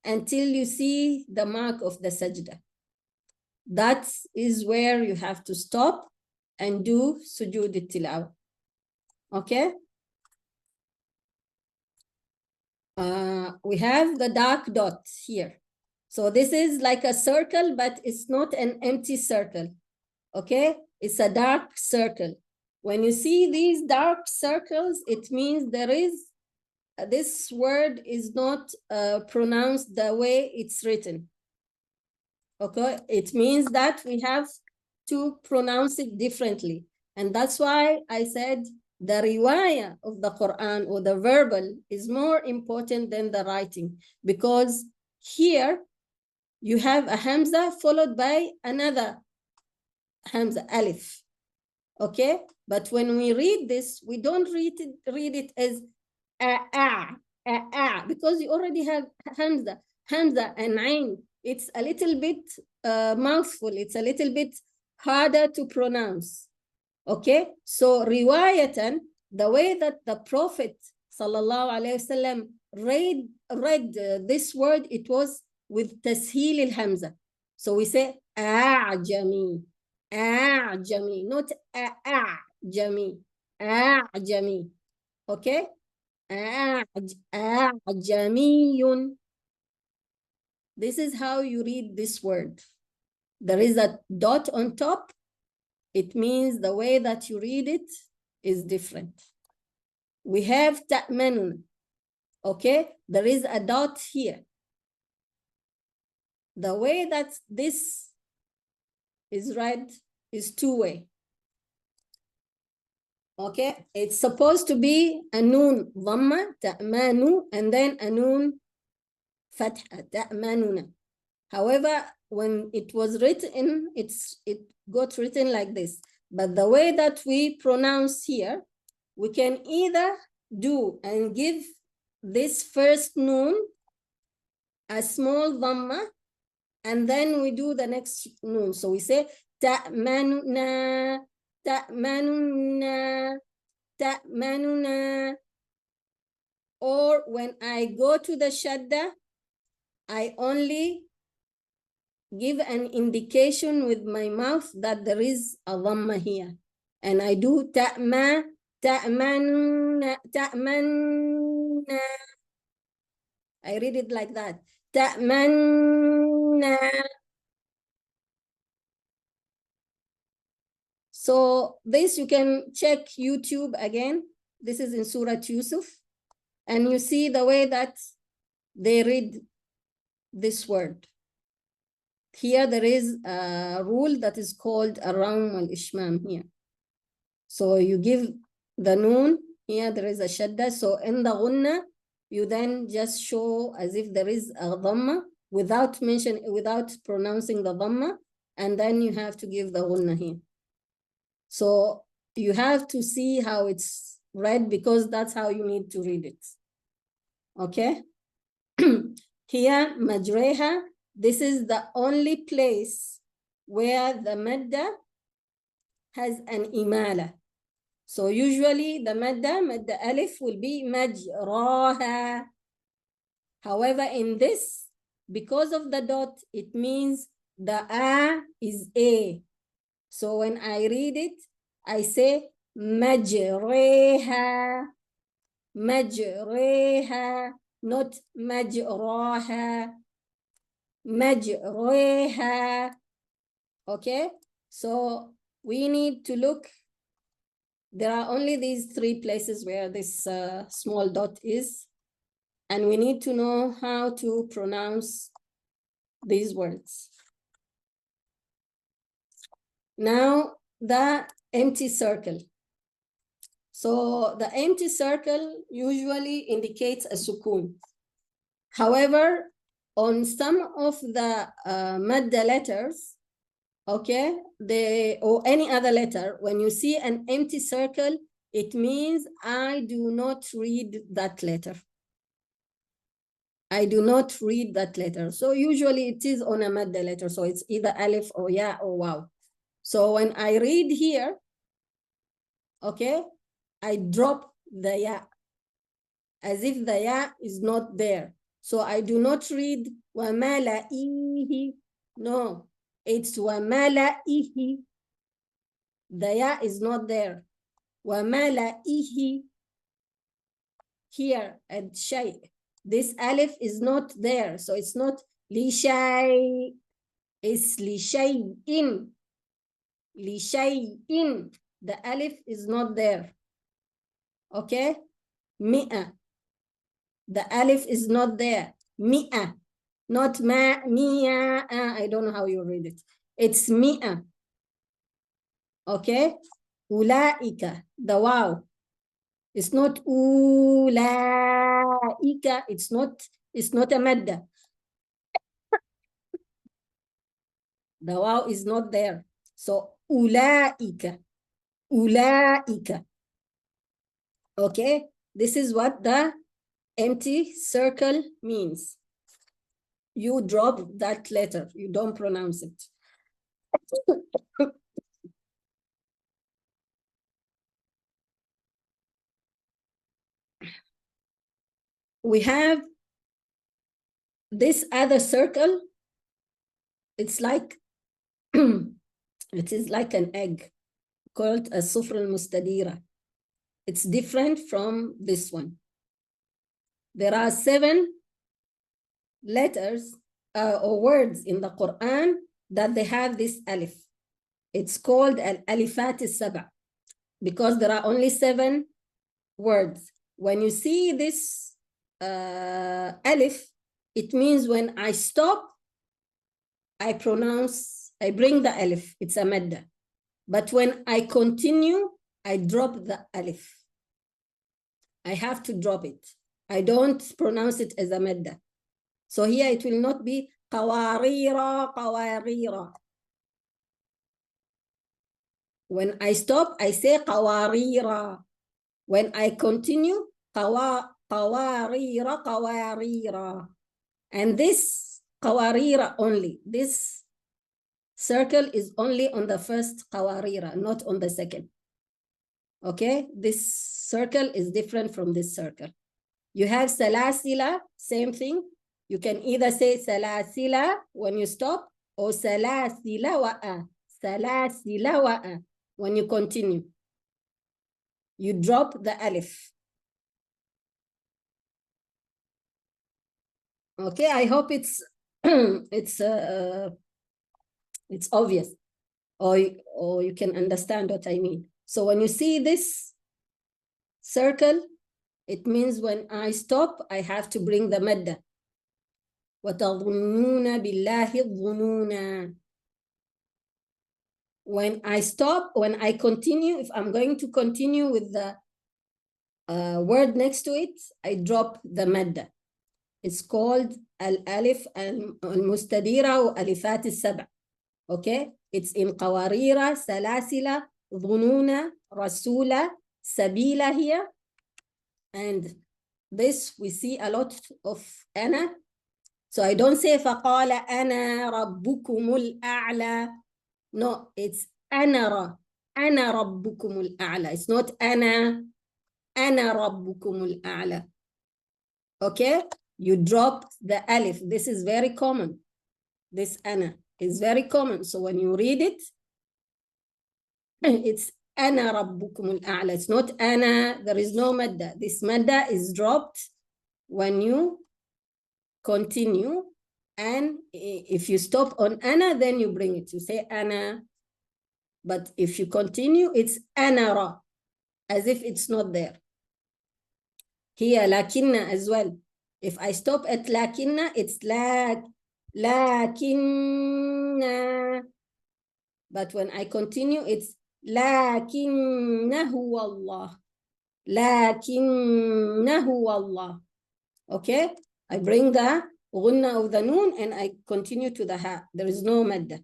until you see the mark of the sajda. That is where you have to stop. and do sujood al-tilawa. Okay? We have the dark dot here. So this is like a circle, but it's not an empty circle. Okay? It's a dark circle. When you see these dark circles, it means there is, this word is not pronounced the way it's written. Okay? It means that we have to pronounce it differently. And that's why I said the riwayah of the Quran or the verbal is more important than the writing, because here you have a hamza followed by another hamza, alif. Okay? But when we read this, we don't read it as because you already have hamza and ain. It's a little bit mouthful. It's a little bit harder to pronounce. Okay, so riwayatan, the way that the Prophet sallallahu alaihi wasallam read this word, it was with tasheel al-hamza. So we say a'jami, not a'jami, a'jami. Okay, a'jamiyun. This is how you read this word. There is a dot on top. It means the way that you read it is different. We have ta'manun. Okay, there is a dot here. The way that this is read is two-way. Okay, it's supposed to be a noon dhamma, ta'manu, and then a noon fatha, ta'manuna. However, when it was written, it got written like this. But the way that we pronounce here, we can either do and give this first noon a small dhamma, and then we do the next noon. So we say ta'manuna, ta'manuna, ta'manuna. Or when I go to the shadda, I only give an indication with my mouth that there is a dhamma here. And I do ta'ma, ta'manuna, ta'manuna. I read it like that. Ta'manuna. So this you can check YouTube again. This is in Surah Yusuf. And you see the way that they read this word. Here there is a rule that is called Ar-Rawm al-Ishmam here. So you give the noon, here there is a shadda. So in the gunna, you then just show as if there is a dhamma without pronouncing the dhamma, and then you have to give the gunna here. So you have to see how it's read, because that's how you need to read it. Okay? Here, majreha, this is the only place where the madda has an imala. So usually the madda alif will be majraha. However, in this, because of the dot, it means the a is a. So when I read it, I say majreha, majreha, not majraha. Majreha. Okay, so we need to look. There are only these three places where this small dot is, and we need to know how to pronounce these words. Now, the empty circle. So the empty circle usually indicates a sukun. However, on some of the madda letters, okay, or any other letter, when you see an empty circle, it means I do not read that letter. I do not read that letter. So usually it is on a madda letter. So it's either alif or ya or waw. So when I read here, okay, I drop the ya as if the ya is not there. So I do not read wa mala'ihi. No, it's wa mala'ihi. The ya is not there. وَمَلَئِهِ here at shay. This alif is not there. So it's not li shay. It's li shay'in. Li shay'in. The alif is not there. Okay? Mi'a. The alif is not there. Mi'a. Not ma, mi'a. I don't know how you read it. It's mi'a. Okay? Ulaika. The wow. It's not ulaika. It's not a madda. The wow is not there. So ulaika. Ulaika. Okay? This is what the empty circle means. You drop that letter. You don't pronounce it. We have this other circle. It's like, it is like an egg called a sufr al-mustadira. It's different from this one. There are 7 letters or words in the Quran that they have this alif. It's called al-alifat al-sab'a because there are only 7 words. When you see this alif, it means when I stop, I bring the alif. It's a madda. But when I continue, I drop the alif. I have to drop it. I don't pronounce it as a madda. So here it will not be qawarira, qawarira. When I stop, I say qawarira. When I continue, qawarira, qawarira. And this qawarira only. This circle is only on the first qawarira, not on the second. Okay? This circle is different from this circle. You have salasila, same thing. You can either say salasila when you stop or salasila wa'a. Salasila wa'a when you continue. You drop the alif. Okay, I hope it's it's obvious or you can understand what I mean. So when you see this circle, it means when I stop, I have to bring the madda. وَتَظُنُّونَ بِاللَّهِ الظُّنُونَ. When I stop, when I continue, if I'm going to continue with the word next to it, I drop the madda. It's called al-alif al-mustadira wa alifat al-sab'a. Okay? It's in qawarira, salasila, dhununa, rasula, sabila here. And this we see a lot of ana. So I don't say فَقَالَ أَنَا رَبُّكُمُ الْأَعْلَى. No, it's أَنَا رَبُّكُمُ الْأَعْلَى. It's not أَنَا رَبُّكُمُ الْأَعْلَى. Okay? You drop the alif. This is very common. This ana is very common. So when you read it, it's أَنَا رَبُّكُمُ الْأَعْلَى. It's not أَنَا. There is no madda. This madda is dropped when you continue, and if you stop on ana, then you bring it. You say ana, but if you continue, it's anara, as if it's not there. Here, lakinna as well. If I stop at lakinna, it's lakinna. But when I continue, it's lakinnahu wallah. Lakinnahu wallah. Okay? I bring the ghunna of the noon and I continue to the ha. There is no madda.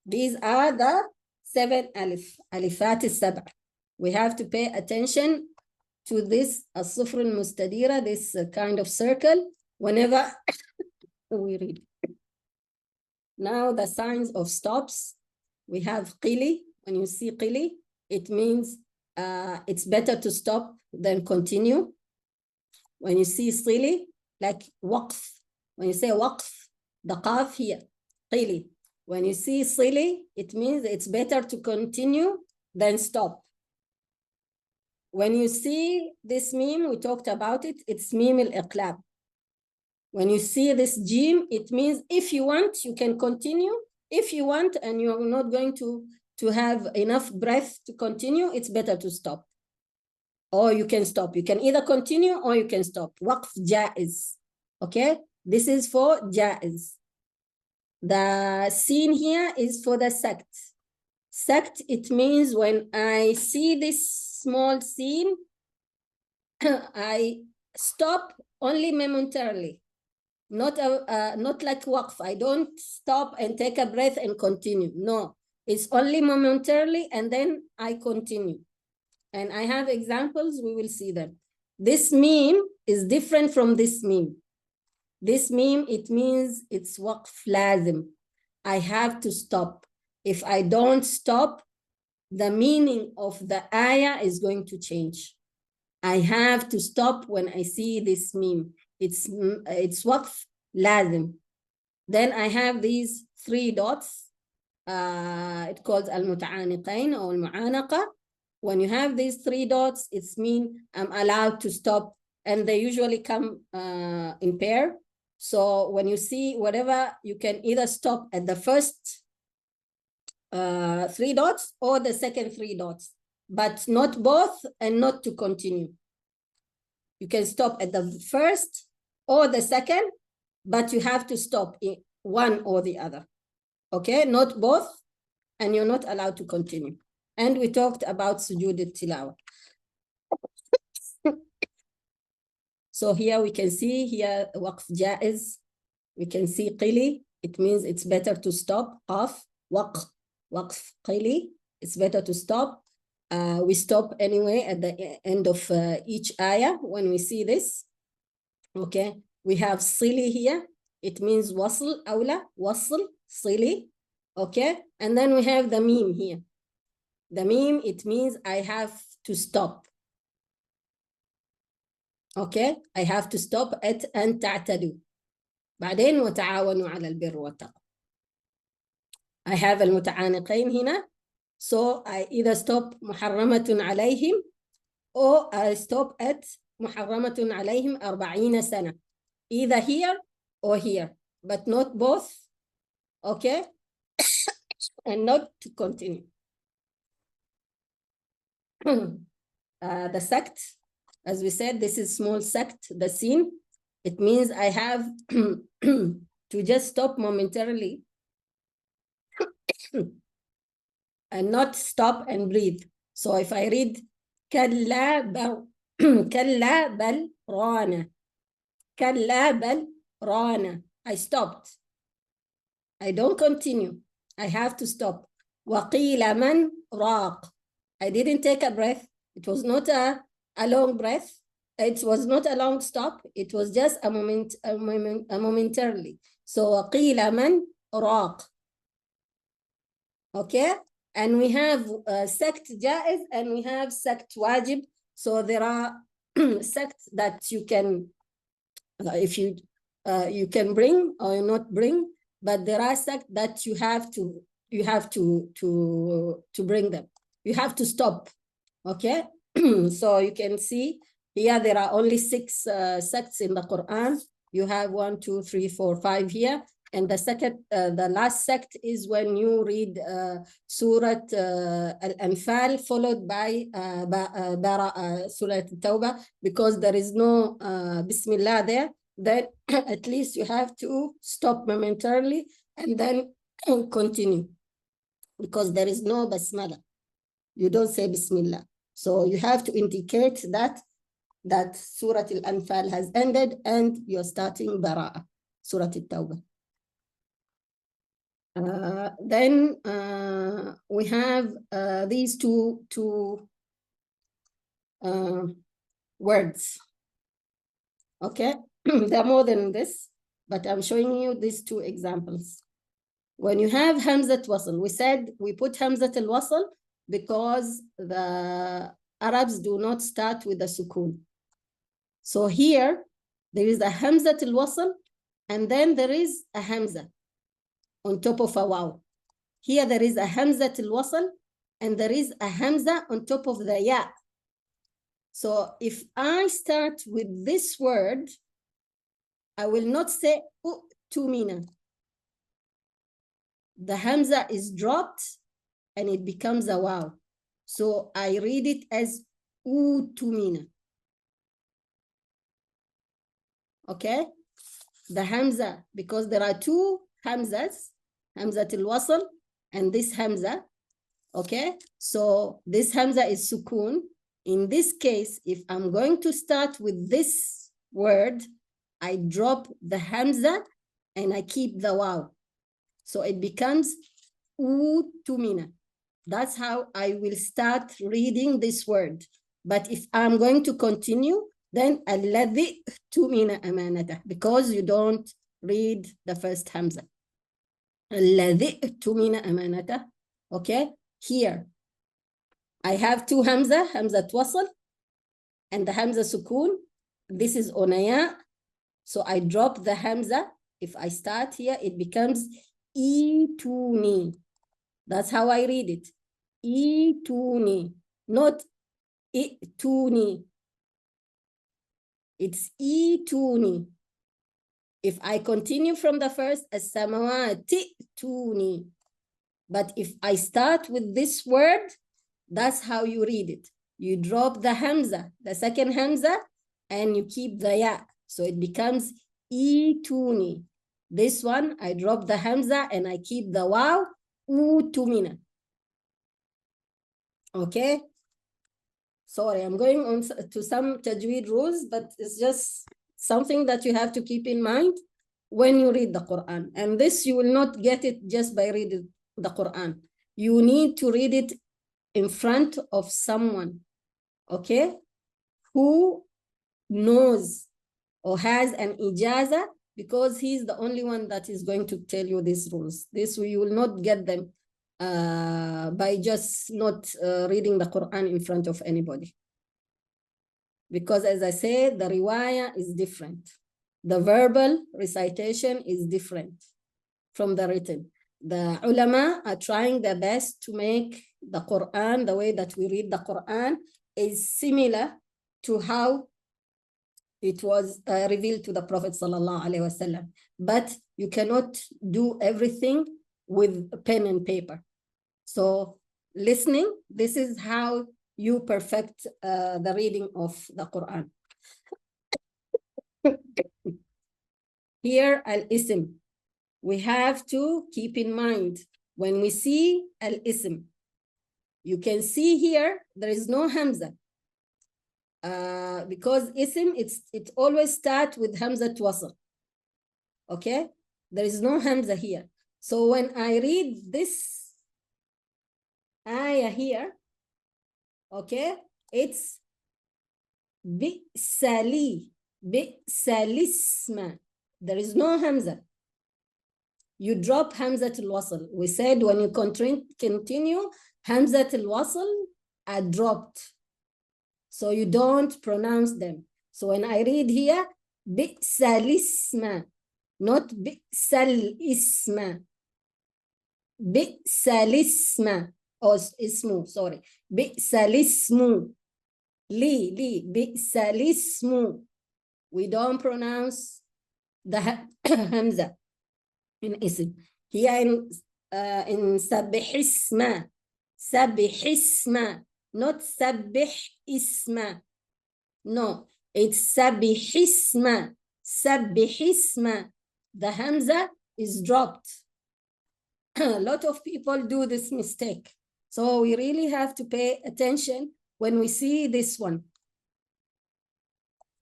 These are the 7 alifat al-sab'a. We have to pay attention to this as-sufr al-mustadira, this kind of circle, whenever we read. Now the signs of stops. We have qili. When you see qili, it means it's better to stop than continue. When you see sili, like waqf. When you say waqf, the qaf here, qili. When you see sili, it means it's better to continue then stop. When you see this meme, we talked about it, it's meme al-iqlab. When you see this jim, it means if you want, you can continue. If you want and you're not going to have enough breath to continue, it's better to stop. Or you can stop. You can either continue or you can stop. Waqf jaiz. Okay? This is for jaiz. The scene here is for the sect. Sect, it means when I see this small scene, I stop only momentarily. Not like waqf. I don't stop and take a breath and continue. No, it's only momentarily and then I continue. And I have examples, we will see them. This meme is different from this meme. This meme, it means it's waqf lazim. I have to stop. If I don't stop, the meaning of the ayah is going to change. I have to stop when I see this meme. It's waqf lazim. Then I have these 3 dots. It calls al-muta'aniqain or al-mu'anaqa. When you have these 3 dots, it's mean I'm allowed to stop, and they usually come in pair. So when you see whatever, you can either stop at the first 3 dots or the second 3 dots, but not both and not to continue. You can stop at the first or the second, but you have to stop in one or the other. Okay, not both, and you're not allowed to continue. And we talked about sujood al-tilawa. So here we can see here waqf jaiz. We can see qili. It means it's better to stop. Qaf, waqf qili. It's better to stop. We stop anyway at the end of each ayah when we see this. Okay, we have sili here. It means wasl, awla, wasl, sili. Okay, and then we have the meme here. The meme, it means I have to stop. Okay, I have to stop at أن تعتدوا. بعدين وتعاونوا على البر والتقوى. I have المتعانقين هنا. So I either stop محرمة عليهم or I stop at محرمة عليهم 40 سنة. Either here or here, but not both. Okay, and not to continue. The sect, as we said, this is small sect, the scene. It means I have to just stop momentarily and not stop and breathe. So if I read كلا بل ران, كلا بل ران, I stopped. I don't continue. I have to stop. وقيل من راق. I didn't take a breath. It was not a long breath. It was not a long stop. It was just a momentarily. So وقيل من راق. Okay, and we have sect jaiz and we have sect wajib. So there are sects that you can, if you can bring or not bring, but there are sects that you have to bring them. You have to stop. Okay, so you can see here there are only 6 sects in the Quran. You have 1, 2, 3, 4, 5 here. And the second, the last sect is when you read Surah Al-Anfal followed by Surah Al-Tawbah, because there is no Bismillah there. Then at least you have to stop momentarily and then continue, because there is no Basmala. You don't say Bismillah. So you have to indicate that Surah Al-Anfal has ended and you're starting Bara'ah, Surah Al-Tawbah. Then we have these two words. Okay, there are more than this, but I'm showing you these 2 examples. When you have Hamzat Wasl, we said we put Hamzat al-Wasl because the Arabs do not start with the Sukun. So here there is a Hamzat al-Wasl and then there is a Hamza on top of a waw. Here there is a Hamzat al-Wasl and there is a hamza on top of the ya. So if I start with this word, I will not say u'tumina. The hamza is dropped and it becomes a waw. So I read it as u'tumina. Okay? The hamza, because there are two hamzas, hamzatul wasl and this hamza. Okay? So this hamza is sukun. In this case, if I'm going to start with this word, I drop the hamza and I keep the waw. So it becomes utumina. That's how I will start reading this word. But if I'm going to continue, then alladhi tumina amanatah, because you don't read the first hamza. Alladhi tumina amanatah. Okay? Here, I have two hamza, hamza wasl, and the hamza sukun. This is onaya. So I drop the hamza. If I start here, it becomes ituni. That's how I read it. Ituni, not ituni. It's ituni. If I continue from the first, as-samawati tuni. But if I start with this word, that's how you read it. You drop the hamza, the second hamza, and you keep the ya. So it becomes ituni. This one, I drop the hamza and I keep the waw, utumina. Okay? Sorry, I'm going on to some tajweed rules, but it's just something that you have to keep in mind when you read the Quran. And this, you will not get it just by reading the Quran. You need to read it in front of someone, okay, who knows or has an ijaza, because he's the only one that is going to tell you these rules. This you will not get them by just not reading the Quran in front of anybody. Because as I said, the riwayah is different. The verbal recitation is different from the written. The ulama are trying their best to make the Quran, the way that we read the Quran, is similar to how it was revealed to the Prophet sallallahu alaihi wasallam. But you cannot do everything with pen and paper. So listening, this is how you perfect the reading of the Quran. Here, al-ism. We have to keep in mind when we see al-ism. You can see here, there is no hamza. Because ism, it always starts with hamza wasl. Okay? There is no hamza here. So when I read this ayah here, okay, it's bi'sali, bi'salisma. There is no hamza. You drop hamzatul wasl. We said when you continue, hamzatul wasl are dropped. So you don't pronounce them. So when I read here, bi'salisma, not bi'salisma. Bi'salisma, or ismu, sorry. Bi'salismu. Bi'salismu. We don't pronounce the hamza in ism. Here in sabbihisma, sabbihisma, not sabbih isma. No, it's sabbihisma, sabbihisma. The hamza is dropped. A lot of people do this mistake. So we really have to pay attention when we see this one.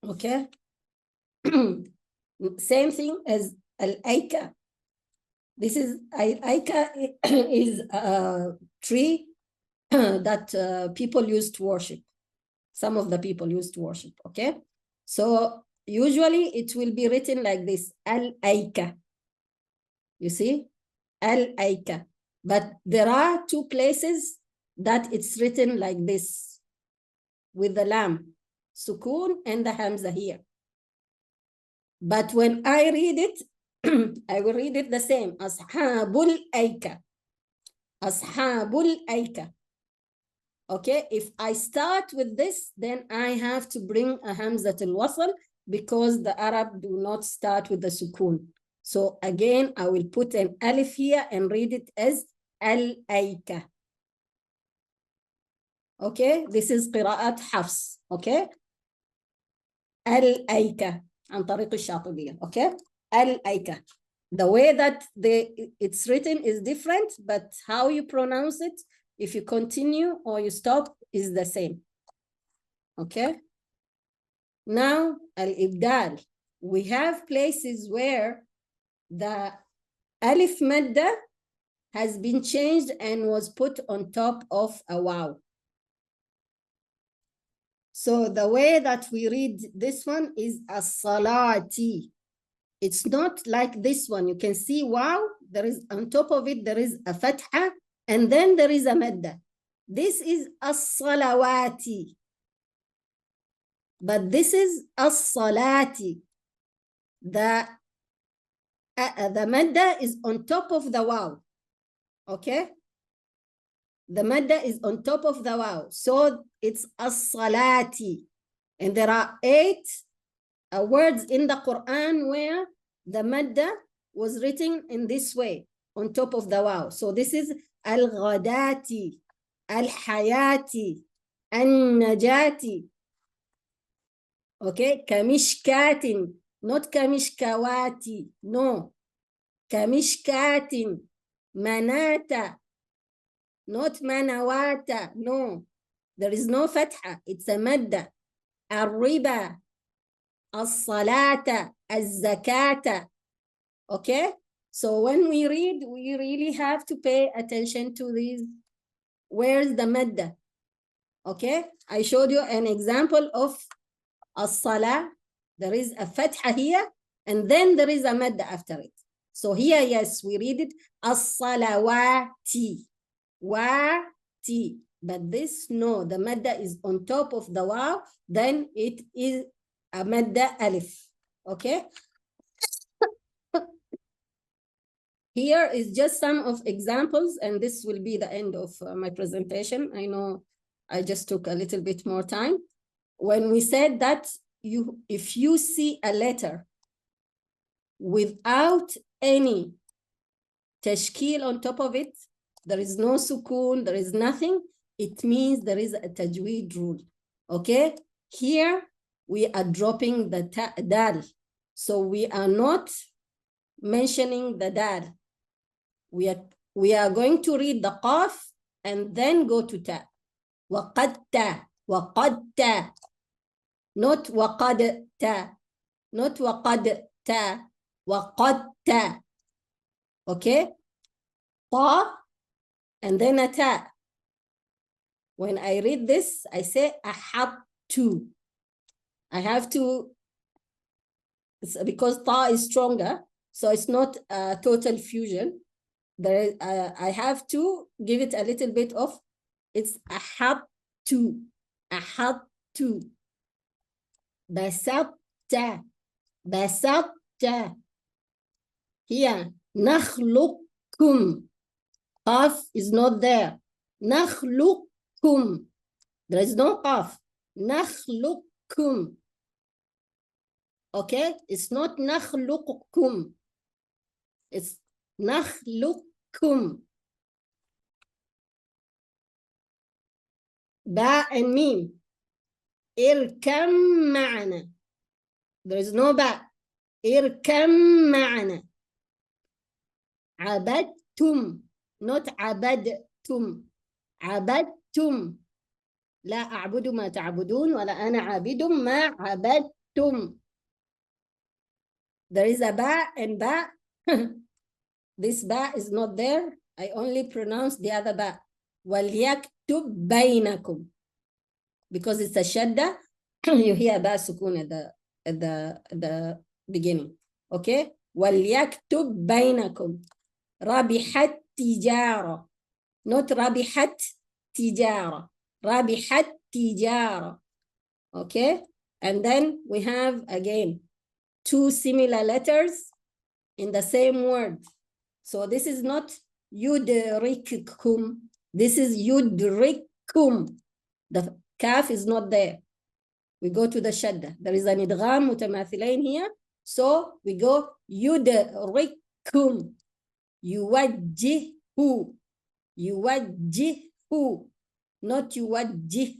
Okay? Same thing as al-aika. This is, aika is a tree that people used to worship. Some of the people used to worship, okay? So usually it will be written like this, al-aika. You see? Al-aika. But there are two places that it's written like this, with the lam, sukun and the hamza here. But when I read it, I will read it the same. Ashabul aika. Ashabul aika. Okay, if I start with this, then I have to bring a hamzat al-wasl because the Arab do not start with the sukun. So again, I will put an alif here and read it as al-aika. Okay, this is قراءة حفص. Okay, al-aika عن طريق الشاطبية. Okay, al-aika. The way that it's written is different, but how you pronounce it, if you continue or you stop, is the same. Okay. Now, al-ibdal. We have places where the alif madda has been changed and was put on top of a waw. So the way that we read this one is as-salati. It's not like this one. You can see waw, there is on top of it, there is a fatha, and then there is a madda. This is as-salawati. But this is as-salati. The madda is on top of the waw. Okay? The madda is on top of the waw. So it's as-salati. And there are 8 words in the Quran where the madda was written in this way, on top of the waw. So this is al-ghadati, al-hayati, al-najati. Okay, kamishkatin, not kamishkawati, no. Kamishkatin, manata, not manawata, no. There is no fatha, it's a madda. Al-riba, al-salata, al-zakata. Okay, so when we read, we really have to pay attention to these. Where's the madda? Okay, I showed you an example of as-salah. There is a fatha here, and then there is a madda after it. So here, yes, we read it as-salawati, wa-ti. But this, no, the madda is on top of the waw, then it is a madda alif. Okay? Here is just some of examples, and this will be the end of my presentation. I know I just took a little bit more time. When we said that if you see a letter without any tashkil on top of it, there is no sukun, there is nothing, it means there is a tajweed rule. Okay? Here we are dropping the dal. So we are not mentioning the dal. We are going to read the qaf and then go to ta. وَقَدْتَ, وَقَدْتَ. Not وَقَدْتَ, not وَقَدْتَ, وَقَدْتَ. Okay? Ta, and then a ta. When I read this, I say أحبت. I have to, because ta is stronger, so it's not a total fusion. There is, I have to give it a little bit of, it's أحبت, أحبت. بسطت, بسطت. Here, نخلقكم. Qaf is not there. نخلقكم. There is no qaf. نخلقكم. Okay? It's not نخلقكم. It's نخلقكم. Ba and mim. اركم معنا. There is no ba. اركم معنا. عبدتم. Not عبدتم. عبدتم. لا أعبد ما تعبدون ولا أنا عابد ما عبدتم. There is a ba and ba. This ba is not there. I only pronounce the other ba. وَلْيَكْتُبْ بَيْنَكُمْ. Because it's a shadda, you hear ba sukun at the beginning. Okay? وَلْيَكْتُبْ بَيْنَكُمْ. رَبِحَتْ تِجَارَةً. Not رَبِحَتْ تِجَارَةً. رَبِحَتْ تِجَارَةً. Okay? And then we have again 2 similar letters in the same word. So this is not yudrikkum. This is yudrikkum. kum. The kaf is not there. We go to the shadda. There is an idgham mutamathilain here. So we go yudrikum. Yuwajjihu. Yuwajjihu. Not yuwajjih.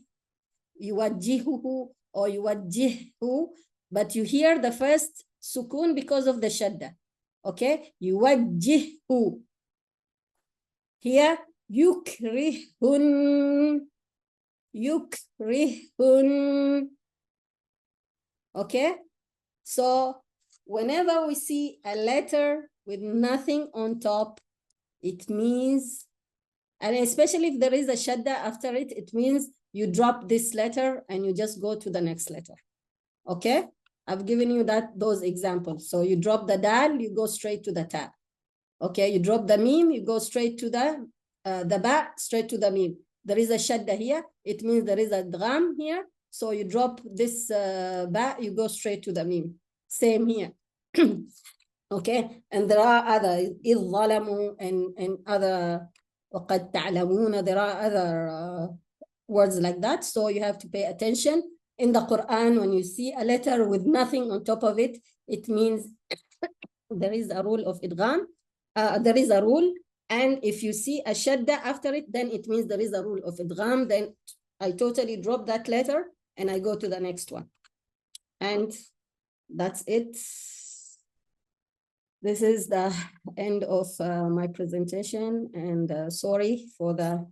Yuwajjihuhu or yuwajjihu. But you hear the first sukun because of the shadda. Okay? Yuwajjihu. Here, yukrihun. Yukrihun. Okay? So whenever we see a letter with nothing on top, it means, and especially if there is a shadda after it, it means you drop this letter and you just go to the next letter. Okay? I've given you those examples. So you drop the dal, you go straight to the ta. Okay, you drop the meme, you go straight to the ba, straight to the meme. There is a shadda here. It means there is a dgham here. So you drop this ba, you go straight to the meme. Same here. Okay, and there are other إِذْ ظَلَمُوا and other وَقَدْ تَعْلَمُونَ. There are other words like that. So you have to pay attention. In the Quran, when you see a letter with nothing on top of it, it means there is a rule of idgham. There is a rule. And if you see a shadda after it, then it means there is a rule of idgham. Then I totally drop that letter and I go to the next one. And that's it. This is the end of my presentation. And sorry for the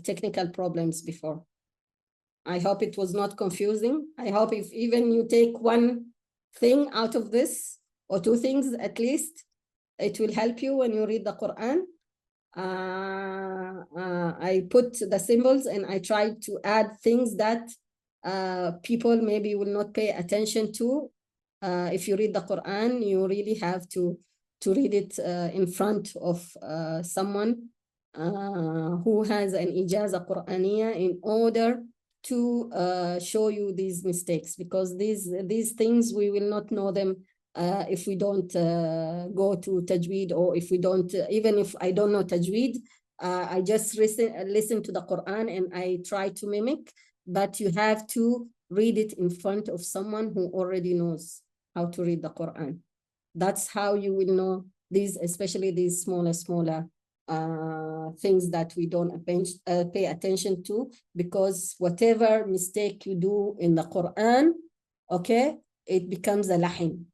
technical problems before. I hope it was not confusing. I hope if even you take one thing out of this, or two things at least, it will help you when you read the Quran. I put the symbols and I tried to add things that people maybe will not pay attention to. If you read the Quran, you really have to read it in front of someone who has an ijaza Qur'aniya in order to show you these mistakes, because these things we will not know them if we don't go to Tajweed, or if we don't, even if I don't know Tajweed, I just listen to the Quran and I try to mimic, but you have to read it in front of someone who already knows how to read the Quran. That's how you will know these, especially these smaller things that we don't pay attention to, because whatever mistake you do in the Quran, okay, it becomes a lahin.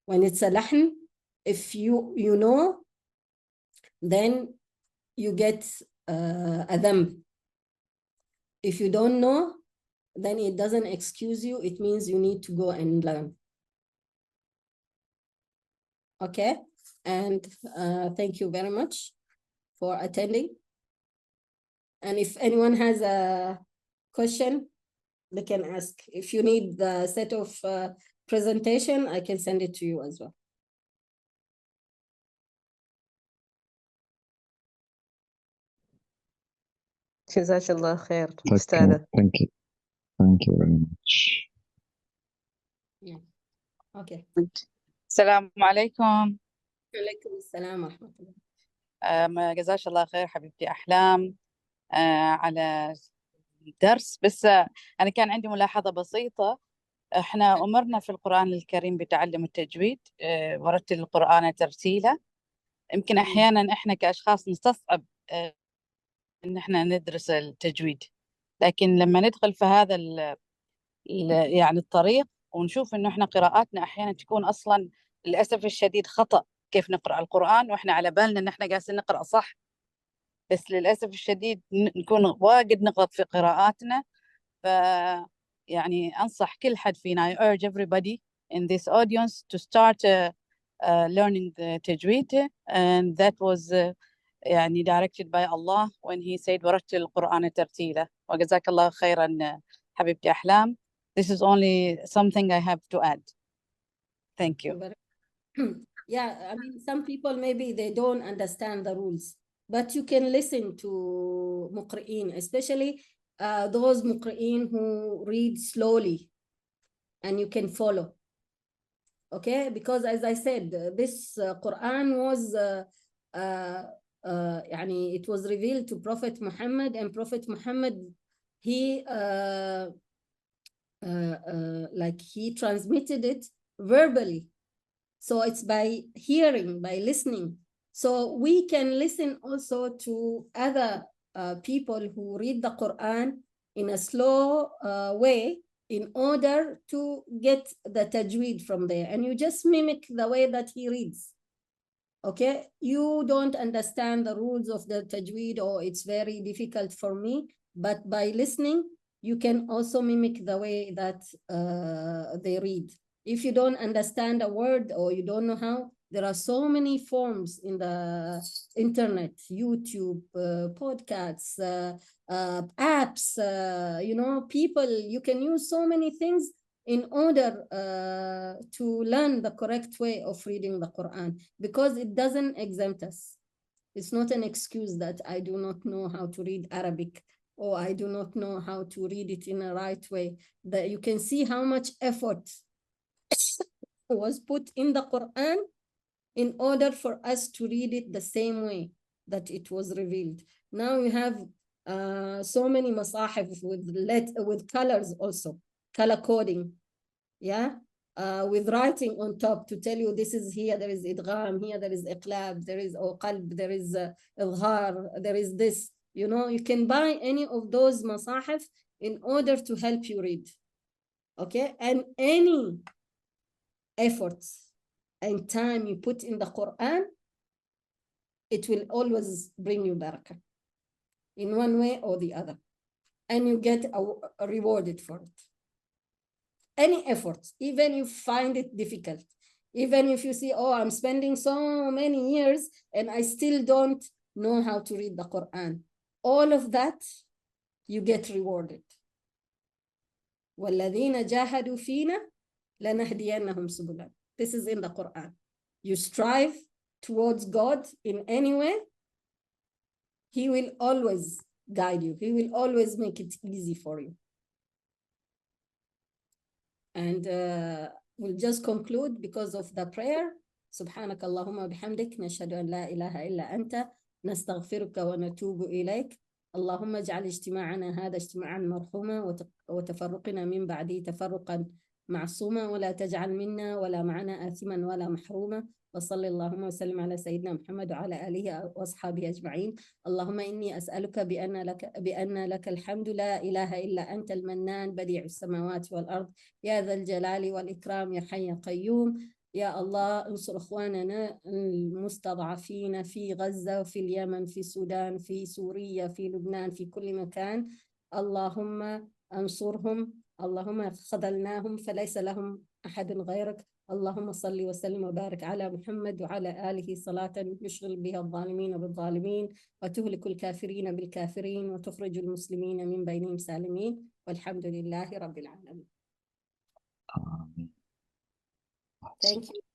When it's a lahin, if you know, then you get a dhanb. If you don't know, then it doesn't excuse you. It means you need to go and learn. Okay, and thank you very much for attending. And if anyone has a question, they can ask. If you need the set of presentation, I can send it to you as well. Jazakallah khair, Okay, Ustadha. thank you. Thank you very much. Yeah. Okay. السلام عليكم. عليكم السلام ورحمة الله. جزاك الله خير حبيبتي أحلام على الدرس. بس أنا كان عندي ملاحظة بسيطة. إحنا أمرنا في القرآن الكريم بتعلم التجويد، ورتل القرآن ترتيلا. يمكن أحيانا إحنا كأشخاص نستصعب إن إحنا ندرس التجويد، لكن لما ندخل في هذا يعني الطريق ونشوف إنه إحنا قراءاتنا أحيانا تكون أصلا للأسف الشديد خطأ. كيف نقرأ القرآن وإحنا على بالنا إن إحنا قاعدين نقرأ صح، بس للأسف الشديد نكون واجد نغلط في قراءاتنا. يعني أنصح كل حد فينا, I urge everybody in this audience to start learning the Tajweed, and that was يعني directed by Allah when he said ورتل القرآن ترتيلا. وجزاك الله خيرا حبيبتي أحلام. This is only something I have to add. Thank you. Yeah, I mean, some people maybe they don't understand the rules, but you can listen to muqri'in, especially those muqri'in who read slowly, and you can follow. Okay, because as I said, this Quran was يعني it was revealed to Prophet Muhammad, and Prophet Muhammad, he like he transmitted it verbally. So it's by hearing, by listening. So we can listen also to other people who read the Quran in a slow way in order to get the tajweed from there. And you just mimic the way that he reads. Okay, you don't understand the rules of the tajweed, or it's very difficult for me, but by listening, you can also mimic the way that they read. If you don't understand a word or you don't know how, there are so many forms in the internet, YouTube, podcasts, apps, you know, people, you can use so many things in order to learn the correct way of reading the Quran, because it doesn't exempt us. It's not an excuse that I do not know how to read Arabic, or I do not know how to read it in a right way. That you can see how much effort was put in the Quran in order for us to read it the same way that it was revealed. Now we have so many masahif with colors also, color coding, yeah, with writing on top to tell you this is here, there is idgham, here there is iqlab, there is qalb, there is izhar, there is this. You know, you can buy any of those masahif in order to help you read. Okay, and any efforts and time you put in the Quran, it will always bring you barakah in one way or the other, and you get rewarded for it. Any effort, even if you find it difficult, even if you see, oh, I'm spending so many years and I still don't know how to read the Quran, all of that, you get rewarded. وَالَّذِينَ جَاهَدُوا فِينَا لَنَهْدِيَنَّهُمْ سُبُلًا. This is in the Quran. You strive towards God in any way, He will always guide you. He will always make it easy for you. And we'll just conclude because of the prayer. سبحانك اللهم وبحمدك نشهد أن لا إله إلا أنت نستغفرك ونتوب إليك. اللهم اجعل اجتماعنا هذا اجتماعا مرحوما وتفرقنا من بعده تفرقا معصوما، ولا تجعل منا ولا معنا آثما ولا محروما. وصلى اللهم وسلم على سيدنا محمد وعلى آله وأصحابه أجمعين. اللهم إني أسألك بأن لك الحمد لا إله إلا أنت المنان بديع السماوات والأرض يا ذا الجلال والإكرام يا حي يا قيوم. يا الله انصر إخواننا المستضعفين في غزة وفي اليمن، في السودان، في سوريا، في لبنان، في كل مكان. اللهم انصرهم. اللهم خذلناهم فليس لهم أحد غيرك. اللهم صل وسلم وبارك على محمد وعلى آله صلاة يشغل بها الظالمين بالظالمين وتهلك الكافرين بالكافرين وتخرج المسلمين من بينهم سالمين، والحمد لله رب العالمين. آمين. Thank you.